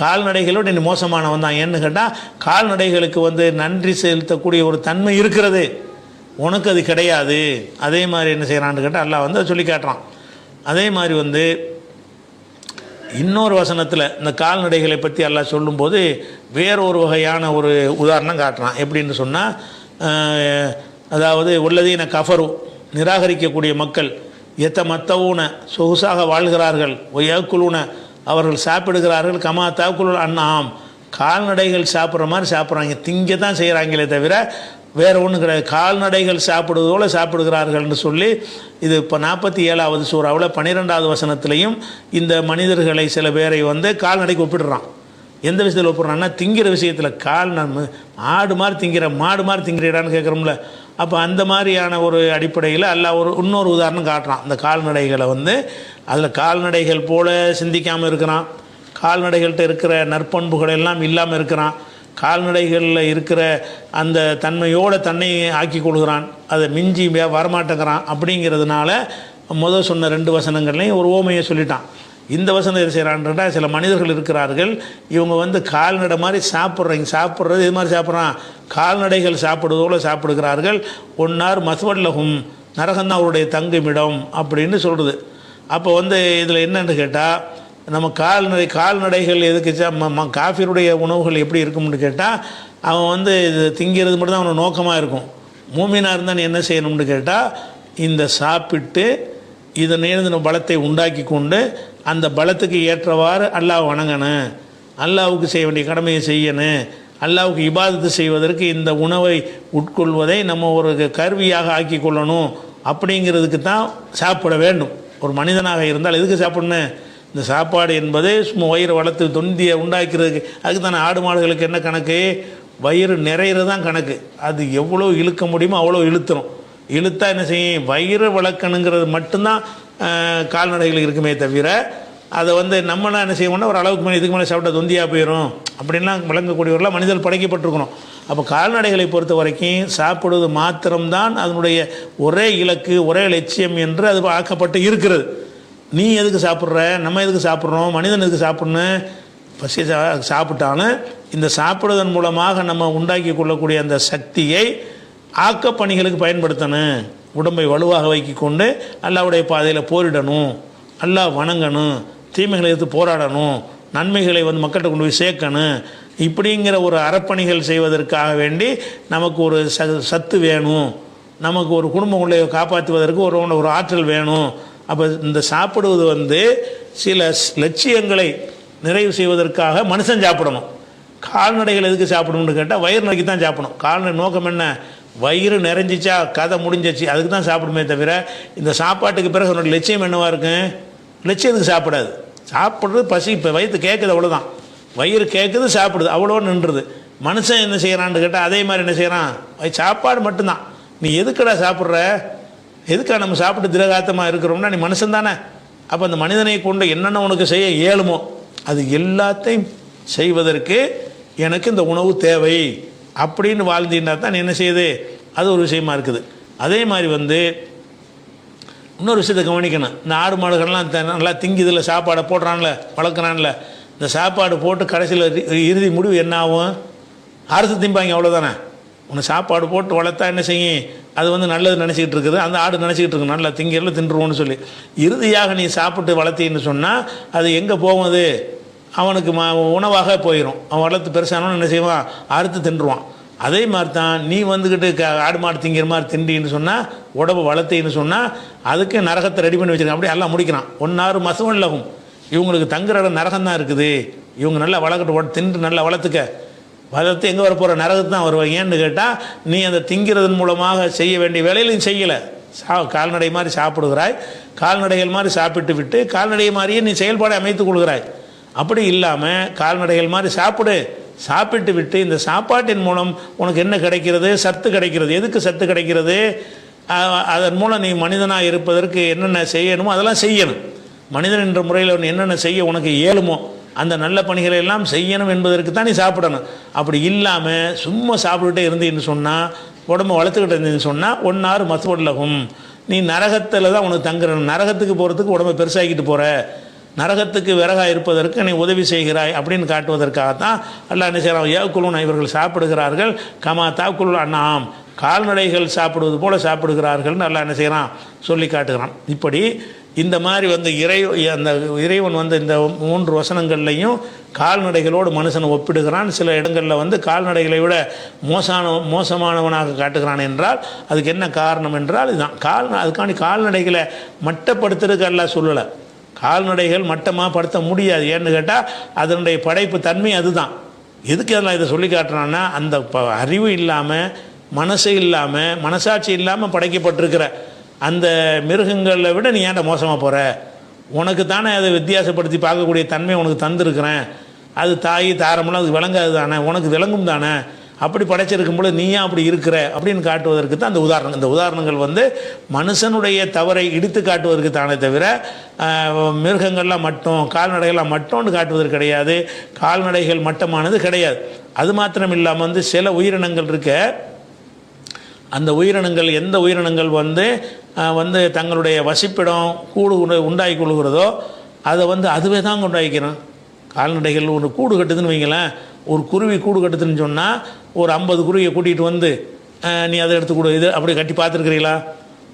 கால்நடைகளோடு நீ மோசமானவன் தான். ஏன்னு கேட்டால் கால்நடைகளுக்கு வந்து நன்றி செலுத்தக்கூடிய ஒரு தன்மை இருக்கிறது, உனக்கு அது கிடையாது. அதே மாதிரி என்ன செய்கிறான்னு கேட்டால் அல்லாஹ் வந்து அதை சொல்லி காட்டுறான். அதே மாதிரி வந்து இன்னொரு வசனத்தில் இந்த கால்நடைகளை பற்றி அல்லாஹ் சொல்லும்போது வேறொரு வகையான ஒரு உதாரணம் காட்டுறான். எப்படின்னு சொன்னால், அதாவது உள்ளதீன கஃபரு நிராகரிக்கக்கூடிய மக்கள் மத்தவுன சொகுசாக வாழ்கிறார்கள், ஒய்யாக்குழுன அவர்கள் சாப்பிடுகிறார்கள், கமா தாக்குழு அண்ணாம் கால்நடைகள் சாப்பிட்ற மாதிரி சாப்பிட்றாங்க, திங்க தான் செய்கிறாங்களே தவிர வேறு ஒன்றும் கிடையாது. கால்நடைகள் சாப்பிடுவதோடு சாப்பிடுகிறார்கள்னு சொல்லி இது இப்போ 47வது சூறாவில் 12வது வசனத்திலையும் இந்த மனிதர்களை சில பேரை வந்து கால்நடைக்கு ஒப்பிடுறான். எந்த விஷயத்தில் ஒப்பிடுறான்னா, திங்கிற விஷயத்தில் ஆடு மாதிரி திங்கிற மாடு மாதிரி திங்கிறடான்னு கேட்குறோம்ல. அப்போ அந்த மாதிரியான ஒரு அடிப்படையில் அல்லாஹ் இன்னொரு உதாரணம் காட்டுறான். அந்த கால்நடைகளை வந்து அதில் கால்நடைகள் போல சிந்திக்காமல் இருக்கிறான், கால்நடைகள்கிட்ட இருக்கிற நற்பண்புகள் எல்லாம் இல்லாமல் இருக்கிறான், கால்நடைகளில் இருக்கிற அந்த தன்மையோடு தன்னை ஆக்கி கொள்கிறான், அதை மிஞ்சி வரமாட்டேங்கிறான். அப்படிங்கிறதுனால முதல் சொன்ன 2 வசனங்கள்லையும் ஒரு ஓமையை சொல்லிட்டான். இந்த வசனம் எது செய்கிறான்றா, சில மனிதர்கள் இருக்கிறார்கள், இவங்க வந்து கால்நடை மாதிரி சாப்பிட்றது இது மாதிரி சாப்பிட்றான், கால்நடைகள் சாப்பிடுவதோடு சாப்பிடுகிறார்கள். ஒன்னார் மஸ்வல்லஹும் நரகந்தான் அவருடைய தங்குமிடம் அப்படின்னு சொல்கிறது. அப்போ வந்து இதில் என்னென்னு கேட்டால், நம்ம கால்நடைகள் எதுக்கு காஃபிருடைய உணவுகள் எப்படி இருக்கும்னு கேட்டால், அவன் வந்து இது திங்கிறது மட்டும்தான் அவனோட நோக்கமாக இருக்கும். மூமினாக இருந்தால் என்ன செய்யணும்னு கேட்டால், இந்த சாப்பிட்டு இதை நேர்ந்த பலத்தை உண்டாக்கி கொண்டு அந்த பலத்துக்கு ஏற்றவாறு அல்லாஹ் வணங்கணும், அல்லாஹ்வுக்கு செய்ய வேண்டிய கடமையை செய்யணும், அல்லாஹ்வுக்கு இபாதத்து செய்வதற்கு இந்த உணவை உட்கொள்வதை நம்ம ஒரு கருவியாக ஆக்கி கொள்ளணும். அப்படிங்கிறதுக்கு தான் சாப்பிட வேண்டும். ஒரு மனிதனாக இருந்தால் எதுக்கு சாப்பிடணும்? இந்த சாப்பாடு என்பது சும்மா வயிறு வளர்த்து தொந்தியை உண்டாக்கிறதுக்கு. அதுக்கு தானே ஆடு மாடுகளுக்கு என்ன கணக்கு? வயிறு நிறையிறது தான் கணக்கு. அது எவ்வளோ இழுக்க முடியுமோ அவ்வளோ இழுத்துரும். இழுத்தா என்ன செய்யும்? வயிறு வளர்க்கணுங்கிறது மட்டும்தான் கால்நடைகளுக்கு இருக்குமே தவிர அதை வந்து நம்மளாம் என்ன செய்வோம்னா ஒரு அளவுக்கு மேலே இதுக்கு மேலே சாப்பிட்டா தொந்தியாக போயிடும் அப்படின்லாம் விளங்கக்கூடியவர்களாக மனிதர் படைக்கப்பட்டிருக்கணும். அப்போ கால்நடைகளை பொறுத்த வரைக்கும் சாப்பிடுவது மாத்திரம்தான் அதனுடைய ஒரே இலக்கு, ஒரே லட்சியம் என்று அது ஆக்கப்பட்டு இருக்கிறது. நீ எதுக்கு சாப்பிட்ற, நம்ம எதுக்கு சாப்பிட்றோம், மனிதன் எதுக்கு சாப்பிட்ணும், பசி சாப்பிட்டாலும் இந்த சாப்பிடுவதன் மூலமாக நம்ம உண்டாக்கி கொள்ளக்கூடிய அந்த சக்தியை ஆக்கப்பணிகளுக்கு பயன்படுத்தணும். உடம்பை வலுவாக வைக்கி கொண்டு அல்லாஹ்வுடைய பாதையில் போரிடணும், அல்லாஹ் வணங்கணும், தீமைகளை எடுத்து போராடணும், நன்மைகளை வந்து மக்கள்கிட்ட கொண்டு போய் சேர்க்கணும். இப்படிங்கிற ஒரு அறப்பணிகள் செய்வதற்காக வேண்டி நமக்கு ஒரு சத்து வேணும், நமக்கு ஒரு குடும்பம் கொண்டு காப்பாற்றுவதற்கு ஒரு ஆற்றல் வேணும். அப்போ இந்த சாப்பிடுவது வந்து சில லட்சியங்களை நிறைவு செய்வதற்காக மனுஷன் சாப்பிடணும். கால்நடைகள் எதுக்கு சாப்பிடணும்னு கேட்டால் வயிறு நிறைக்கி தான் சாப்பிடணும். கால்நடை நோக்கம் என்ன, வயிறு நிறைஞ்சிச்சா கதை முடிஞ்சிச்சு, அதுக்கு தான் சாப்பிடுமே தவிர இந்த சாப்பாட்டுக்கு பிறகு அவனுடைய லட்சியம் என்னவாக இருக்கும், லட்சியத்துக்கு சாப்பிடாது. சாப்பிட்றது பசி, இப்போ வயிற்று கேட்குது அவ்வளோதான், வயிறு கேட்குது சாப்பிடுது அவ்வளோ நின்றுது. மனுஷன் என்ன செய்கிறான்னு கேட்டால் அதே மாதிரி என்ன செய்கிறான், சாப்பாடு மட்டும்தான். நீ எதுக்கடா சாப்பிட்ற, எதுக்கா நம்ம சாப்பிட்டு திரகாத்தமாக இருக்கிறோம்னா நீ மனுஷன் தானே. அப்போ அந்த மனிதனை கொண்டு என்னென்ன உனக்கு செய்ய இயலுமோ அது எல்லாத்தையும் செய்வதற்கு எனக்கு இந்த உணவு தேவை அப்படின்னு வாழ்ந்தீங்கன்னா தான் நீ என்ன செய்யுது, அது ஒரு விஷயமா இருக்குது. அதே மாதிரி வந்து இன்னொரு விஷயத்தை கவனிக்கணும். இந்த ஆடு மாடுகள்லாம் நல்லா திங்கிதில் சாப்பாடை போடுறான்ல, வளர்க்குறான்ல, இந்த சாப்பாடு போட்டு கடைசியில் இறுதி முடிவு என்ன ஆகும், அறுத்து திம்பாங்க அவ்வளோதானே. உன்னை சாப்பாடு போட்டு வளர்த்தா என்ன செய்யும், அது வந்து நல்லது நினச்சிக்கிட்டு இருக்குது, அந்த ஆடு நினச்சிக்கிட்டு இருக்கு நல்லா திங்கிறல தின்றுவோன்னு சொல்லி. இறுதியாக நீ சாப்பிட்டு வளர்த்தின்னு சொன்னால் அது எங்கே போகுது, அவனுக்கு உணவாக போயிடும். அவன் வளர்த்து பெருசானவன் என்ன செய்வான், அறுத்து தின்றுவான். அதே மாதிரி தான் நீ வந்துக்கிட்டு ஆடு மாடு திங்கிற மாதிரி திண்டின்னு சொன்னால், உடம்பு வளர்த்தின்னு சொன்னால் அதுக்கு நரகத்தை ரெடி பண்ணி வச்சுருக்கான். அப்படி எல்லாம் முடிக்கிறான். ஒன்னாறு மசவல்லகும், இவங்களுக்கு தங்குற இடம் நரகம் தான் இருக்குது, இவங்க நல்லா வளர்க்கட்டு தின்று நல்லா வளர்த்துக்க, வளர்த்து எங்கே வர போகிற நரகத்து தான் வருவாங்க. ஏன்னு கேட்டால் நீ அந்த திங்கிறதன் மூலமாக செய்ய வேண்டிய வேலையிலையும் செய்யலை. கால்நடை மாதிரி சாப்பிடுகிறாய், கால்நடைகள் மாதிரி சாப்பிட்டு விட்டு கால்நடை மாதிரியே நீ செயல்பாடை அமைத்துக் கொள்கிறாய். அப்படி இல்லாமல் கால்நடைகள் மாதிரி சாப்பிட்டு விட்டு இந்த சாப்பாட்டின் மூலம் உனக்கு என்ன கிடைக்கிறது, சத்து கிடைக்கிறது. எதுக்கு சத்து கிடைக்கிறது, அதன் மூலம் நீ மனிதனாக இருப்பதற்கு என்னென்ன செய்யணுமோ அதெல்லாம் செய்யணும். மனிதன் என்ற முறையில் என்னென்ன செய்ய உனக்கு இயலுமோ அந்த நல்ல பணிகளை எல்லாம் செய்யணும் என்பதற்கு தான் நீ சாப்பிடணும். அப்படி இல்லாமல் சும்மா சாப்பிட்டுட்டே இருந்தீன்னு சொன்னால், உடம்பு வளர்த்துக்கிட்டு இருந்தீங்கன்னு சொன்னால் ஒன்னாறு மசவல்லகும், நீ நரகத்தில் தான் உனக்கு தங்குறணும். நரகத்துக்கு போகிறதுக்கு உடம்பை பெருசாகிக்கிட்டு போகிற, நரகத்துக்கு விறகாக இருப்பதற்கு நீ உதவி செய்கிறாய் அப்படின்னு காட்டுவதற்காகத்தான் அல்லாஹ் என்ன செய்கிறான், யாக்குலூன், இவர்கள் சாப்பிடுகிறார்கள், கமா தாக்குல் அன்னாம், கால்நடைகள் சாப்பிடுவது போல சாப்பிடுகிறார்கள்னு அல்லாஹ் என்ன செய்கிறான் சொல்லி காட்டுகிறான். இப்படி இந்த மாதிரி வந்து அந்த இறைவன் வந்து இந்த 3 வசனங்கள்லையும் கால்நடைகளோடு மனுஷனை ஒப்பிடுகிறான். சில இடங்களில் வந்து கால்நடைகளை விட மோசமானவனாக காட்டுகிறான். என்றால் அதுக்கு என்ன காரணம் என்றால் இதுதான், அதுக்காண்டி கால்நடைகளை மட்டப்படுத்துறதுக்கு எல்லாம் சொல்லலை. கால்நடைகள் மட்டமாக படுத்த முடியாது. ஏன்னு கேட்டால் அதனுடைய படைப்பு தன்மை அதுதான். எதுக்கு அதெல்லாம் இதை சொல்லி காட்டுறான்னா, அந்த அறிவு இல்லாமல், மனசு இல்லாமல், மனசாட்சி இல்லாமல் படைக்கப்பட்டிருக்கிற அந்த மிருகங்களை விட நீ ஏன்டா மோசமாக போகிற, உனக்கு தானே அதை வித்தியாசப்படுத்தி பார்க்கக்கூடிய தன்மை உனக்கு தந்திருக்கிறேன், அது தாய் தாரமெல்லாம் அது விளங்காது தானே, உனக்கு விளங்கும் தானே, அப்படி படைச்சிருக்கும்போது நீ ஏன் அப்படி இருக்கிற அப்படின்னு காட்டுவதற்கு தான் அந்த உதாரணம். இந்த உதாரணங்கள் வந்து மனுஷனுடைய தவறை இடித்து காட்டுவதற்கு தானே தவிர மிருகங்கள்லாம் மட்டும், கால்நடைகள்லாம் மட்டும்னு காட்டுவதற்கு கிடையாது. கால்நடைகள் மட்டமானது கிடையாது. அது மாத்திரம் இல்லாமல் வந்து சில உயிரினங்கள் இருக்க, அந்த உயிரினங்கள் எந்த உயிரினங்கள் வந்து தங்களுடைய வசிப்பிடம் கூடு உண்டாக்கி கொள்கிறதோ அதை வந்து அதுவே தான் உண்டாக்கிக்கிறோம். கால்நடைகள் ஒரு கூடு கட்டுதுன்னு வைங்களேன், ஒரு குருவி கூடு கட்டுதுன்னு சொன்னால் ஒரு 50 குருவியை கூட்டிகிட்டு வந்து நீ அதை எடுத்து கொடு, இது அப்படி கட்டி பார்த்துருக்குறீங்களா?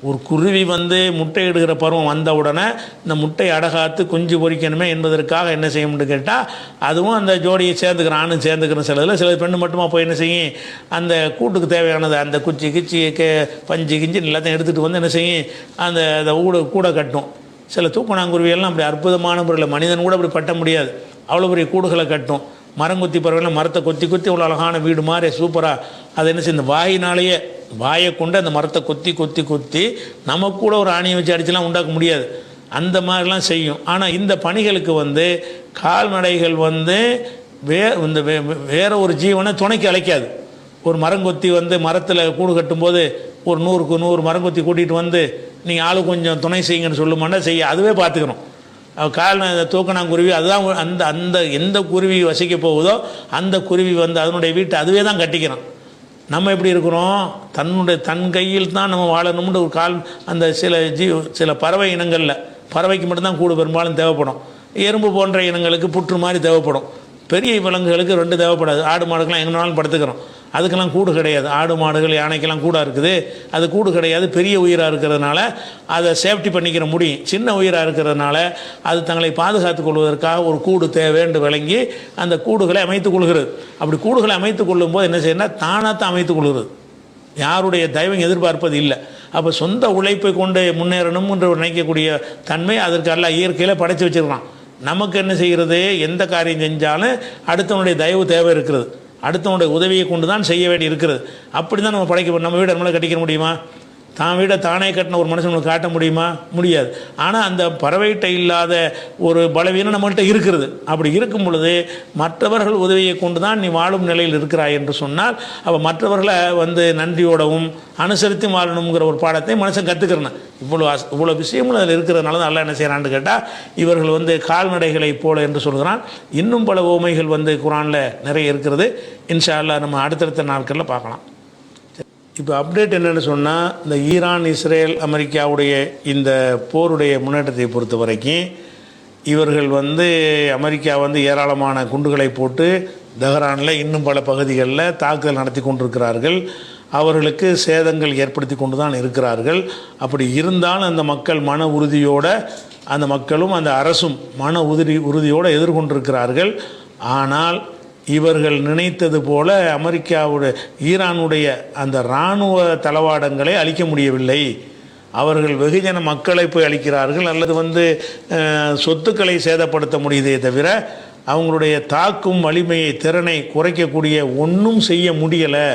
ஒரு குருவி வந்து முட்டை இடுகிற பருவம் வந்த உடனே இந்த முட்டை அடகாத்து குஞ்சு பொறிக்கணுமே என்பதற்காக என்ன செய்யணும்னு கேட்டால் அதுவும் அந்த ஜோடியை சேர்ந்துக்கிறேன், ஆணும் சேர்ந்துக்கிறேன். சில பெண்ணு மட்டுமா போய் என்ன செய்யும், அந்த கூட்டுக்கு தேவையானது அந்த குச்சி கிச்சி பஞ்சு கிஞ்சி எல்லாத்தையும் எடுத்துகிட்டு வந்து என்ன செய்யும், அந்த கூடை கட்டும். சில தூக்கணாங்குருவியெல்லாம் அப்படி அற்புதமான முறையில் மனிதன் கூட அப்படி பட்ட முடியாது, அவ்வளோ பெரிய கூடுகளை கட்டும். மரங்கொத்தி பறவைலாம் மரத்தை கொத்தி அவ்வளோ அழகான வீடு மாதிரி சூப்பராக அதை என்ன செய்ய, இந்த வாயினாலேயே வாயை கொண்டு அந்த மரத்தை கொத்தி நமக்கு கூட ஒரு ஆணியை வச்சு அடிச்சுலாம் உண்டாக்க முடியாது, அந்த மாதிரிலாம் செய்யும். ஆனால் இந்த பணிகளுக்கு வந்து கால்நடைகள் வந்து வேற ஒரு ஜீவனை துணைக்கு அழைக்காது. ஒரு மரங்கொத்தி வந்து மரத்தில் கூடு கட்டும்போது ஒரு 100க்கு 100 மரங்கொத்தி கூட்டிகிட்டு வந்து நீங்கள் ஆளு கொஞ்சம் துணை செய்யுங்கன்னு சொல்லுமாண்டா செய்ய, அதுவே பார்த்துக்கணும். தூக்கணாங்குருவி அதுதான் அந்த அந்த எந்த குருவி வசிக்க போகுதோ அந்த குருவி வந்து அதனுடைய வீட்டை அதுவே தான் கட்டிக்கிறோம். நம்ம எப்படி இருக்கிறோம், தன் கையில் தான் நம்ம வாழணும்னு ஒரு அந்த சில பறவை இனங்களில் பறவைக்கு மட்டும்தான் கூடு பெரும்பாலும் தேவைப்படும். எறும்பு போன்ற இனங்களுக்கு புற்று மாதிரி தேவைப்படும். பெரிய விலங்குகளுக்கு 2 தேவைப்படாது. ஆடு மாடுக்கெல்லாம் எங்கேனாலும் படுத்துக்கிறோம், அதுக்கெல்லாம் கூடு கிடையாது. ஆடு மாடுகள் யானைக்கெல்லாம் கூடாக இருக்குது, அது கூடு கிடையாது. பெரிய உயிராக இருக்கிறதுனால அதை சேஃப்டி பண்ணிக்கிற முடியும். சின்ன உயிராக இருக்கிறதுனால அது தங்களை பாதுகாத்துக் கொள்வதற்காக ஒரு கூடு தேவைன்னு விளங்கி அந்த கூடுகளை அமைத்துக் கொள்கிறது. அப்படி கூடுகளை அமைத்துக் கொள்ளும்போது என்ன செய்யணும்னா தானாத்தான் அமைத்துக் கொள்கிறது, யாருடைய தயவும் எதிர்பார்ப்பது இல்லை. அப்போ சொந்த உழைப்பை கொண்டு முன்னேறணும் என்று நினைக்கக்கூடிய தன்மை அதற்கு எல்லாம் இயற்கையில் படைத்து வச்சுருக்கான். நமக்கு என்ன செய்கிறது, எந்த காரியம் செஞ்சாலும் அடுத்தவனுடைய தயவு தேவை இருக்கிறது, அடுத்தவனுடைய உதவியை கொண்டு தான் செய்ய வேண்டி இருக்கிறது. அப்படி தான் நம்ம படைக்க. நம்ம வீடு நம்மளால் கட்டிக்க முடியுமா? தான் வீடை தானே கட்டின ஒரு மனுஷனுக்கு காட்ட முடியுமா? முடியாது. ஆனால் அந்த பறவைகிட்ட இல்லாத ஒரு பலவீனம் நம்மள்கிட்ட இருக்கிறது. அப்படி இருக்கும் பொழுது மற்றவர்கள் உதவியை கொண்டு தான் நீ வாழும் நிலையில் இருக்கிறாய் என்று சொன்னால் அப்போ மற்றவர்களை வந்து நன்றியோடவும் அனுசரித்து வாழணுங்கிற ஒரு பாடத்தை மனுஷன் கற்றுக்கிறேன். இவ்வளோ விஷயங்கள் அதில் இருக்கிறதுனால தான் நல்லா என்ன செய்கிறான்னு கேட்டால் இவர்கள் வந்து கால்நடைகளை போல என்று சொல்கிறான். இன்னும் பல உவமைகள் வந்து குரானில் நிறைய இருக்கிறது. இன்ஷா அல்லாஹ் நம்ம அடுத்தடுத்த நாட்களில் பார்க்கலாம். இப்போ அப்டேட் என்னென்னு சொன்னால், இந்த ஈரான் இஸ்ரேல் அமெரிக்காவுடைய இந்த போருடைய முன்னேற்றத்தை பொறுத்த வரைக்கும் இவர்கள் வந்து அமெரிக்கா வந்து ஏராளமான குண்டுகளை போட்டு தெஹ்ரானில் இன்னும் பல பகுதிகளில் தாக்குதல் நடத்தி கொண்டிருக்கிறார்கள். அவர்களுக்கு சேதங்கள் ஏற்படுத்தி கொண்டு தான் இருக்கிறார்கள். அப்படி இருந்தாலும் அந்த மக்கள் மன உறுதியோடு, அந்த மக்களும் அந்த அரசும் மன உறுதியோடு எதிர்கொண்டிருக்கிறார்கள். ஆனால் இவர்கள் நினைத்தது போல ஈரானுடைய அந்த இராணுவ தளவாடங்களை அழிக்க முடியவில்லை. அவர்கள் வெகுஜன மக்களை போய் அழிக்கிறார்கள், அல்லது வந்து சொத்துக்களை சேதப்படுத்த முடியுதே தவிர அவங்களுடைய தாக்கும் வலிமையை திறனை குறைக்கக்கூடிய ஒன்றும் செய்ய முடியலை.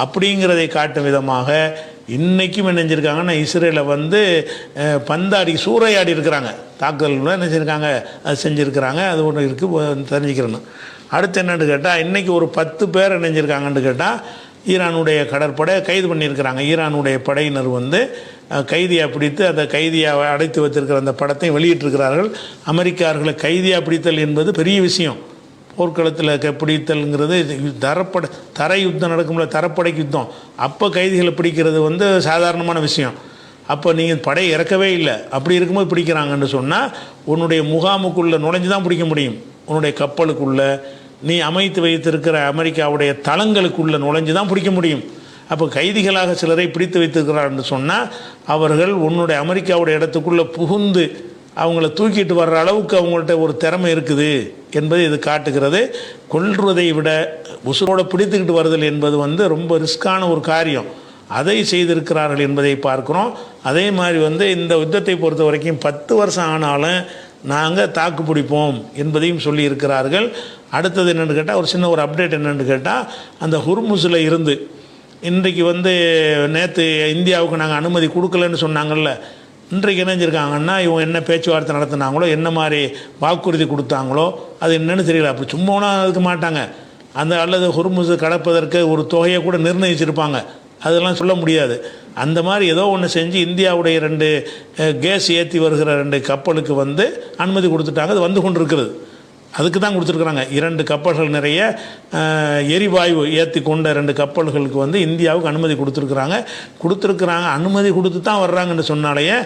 அப்படிங்கிறதை காட்டும் விதமாக இன்றைக்கும் என்ன செஞ்சுருக்காங்கன்னா, இஸ்ரேலை வந்து பந்தாடி சூறையாடி இருக்கிறாங்க. தாக்குதல் என்ன செஞ்சுருக்காங்க, அது செஞ்சுருக்கிறாங்க. அது ஒன்று இருக்குது தெரிஞ்சுக்கிறேன்னு. அடுத்து என்னென்னு கேட்டால், இன்றைக்கி ஒரு 10 பேர் நினைஞ்சிருக்காங்கன்னு கேட்டால் ஈரானுடைய கடற்படை கைது பண்ணியிருக்கிறாங்க. ஈரானுடைய படையினர் வந்து கைதியாக பிடித்து அந்த கைதியாக அடைத்து வைத்திருக்கிற அந்த படத்தை வெளியிட்டிருக்கிறார்கள். அமெரிக்கார்களை கைதியாக பிடித்தல் என்பது பெரிய விஷயம். போர்க்களத்தில் பிடித்தல்ங்கிறது தரை யுத்தம் நடக்கும்ல, தரப்படைக்கு யுத்தம், அப்போ கைதிகளை பிடிக்கிறது வந்து சாதாரணமான விஷயம். அப்போ நீங்கள் படை இறக்கவே இல்லை, அப்படி இருக்கும்போது பிடிக்கிறாங்கன்னு சொன்னால் உன்னுடைய முகாமுக்குள்ளே நுழைஞ்சு தான் பிடிக்க முடியும். உன்னுடைய கப்பலுக்குள்ளே நீ அமைத்து வைத்திருக்கிற அமெரிக்காவுடைய தளங்களுக்குள்ளே நுழைஞ்சு தான் பிடிக்க முடியும். அப்போ கைதிகளாக சிலரை பிடித்து வைத்திருக்கிறார்னு சொன்னால் அவர்கள் உன்னுடைய அமெரிக்காவுடைய இடத்துக்குள்ளே புகுந்து அவங்கள தூக்கிட்டு வர்ற அளவுக்கு அவங்கள்ட்ட ஒரு திறமை இருக்குது என்பது இது காட்டுகிறது. கொல்வதை விட உசுரோடு பிடித்துக்கிட்டு வருதல் என்பது வந்து ரொம்ப ரிஸ்கான ஒரு காரியம். அதை செய்திருக்கிறார்கள் என்பதை பார்க்குறோம். அதே மாதிரி வந்து இந்த யுத்தத்தை பொறுத்த வரைக்கும் 10 வருஷம் ஆனாலும் நாங்கள் தாக்கு பிடிப்போம் என்பதையும் சொல்லி இருக்கிறார்கள். அடுத்தது என்னென்னு கேட்டால், ஒரு அப்டேட் என்னென்னு கேட்டால், அந்த ஹுர்முஸில் இருந்து இன்றைக்கு வந்து நேற்று இந்தியாவுக்கு நாங்கள் அனுமதி கொடுக்கலன்னு சொன்னாங்கள்ல, இன்றைக்கு என்ன செஞ்சுருக்காங்கன்னா, இவங்க என்ன பேச்சுவார்த்தை நடத்தினாங்களோ, என்ன மாதிரி வாக்குறுதி கொடுத்தாங்களோ அது என்னென்னு தெரியல. அப்படி சும்மானா இருக்க மாட்டாங்க. அல்லது ஹுர்முஸை கடப்பதற்கு ஒரு தொகையை கூட நிர்ணயிச்சிருப்பாங்க, அதெல்லாம் சொல்ல முடியாது. அந்த மாதிரி ஏதோ ஒன்று செஞ்சு இந்தியாவுடைய 2 கேஸ் ஏற்றி வருகிற 2 கப்பலுக்கு வந்து அனுமதி கொடுத்துட்டாங்க. அது வந்து கொண்டு இருக்கிறது. அதுக்கு தான் கொடுத்துருக்குறாங்க. 2 கப்பல்கள் நிறைய எரிவாயு ஏற்றி கொண்ட 2 கப்பல்களுக்கு வந்து இந்தியாவுக்கு அனுமதி கொடுத்துருக்குறாங்க. அனுமதி கொடுத்து தான் வர்றாங்கன்னு சொன்னாலேயே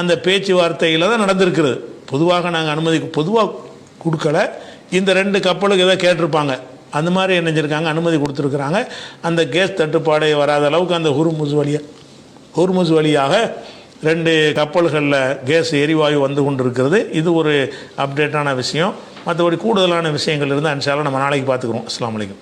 அந்த பேச்சுவார்த்தையில் தான் நடந்திருக்கிறது. பொதுவாக நாங்கள் அனுமதி கொடுக்கல, இந்த 2 கப்பலுக்கு ஏதோ கேட்டிருப்பாங்க, அந்த மாதிரி என்ன செஞ்சுருக்காங்க, அனுமதி கொடுத்துருக்குறாங்க. அந்த கேஸ் தட்டுப்பாடு வராத அளவுக்கு அந்த ஹுர்முஸ் வழியாக 2 கப்பல்களில் கேஸ் எரிவாயு வந்து கொண்டு இருக்கிறது. இது ஒரு அப்டேட்டான விஷயம். மற்றபடி கூடுதலான விஷயங்கள் இருந்தால் இன்ஷா அல்லாஹ் நம்ம நாளைக்கு பார்த்துக்குறோம். அஸ்ஸலாமு அலைக்கும்.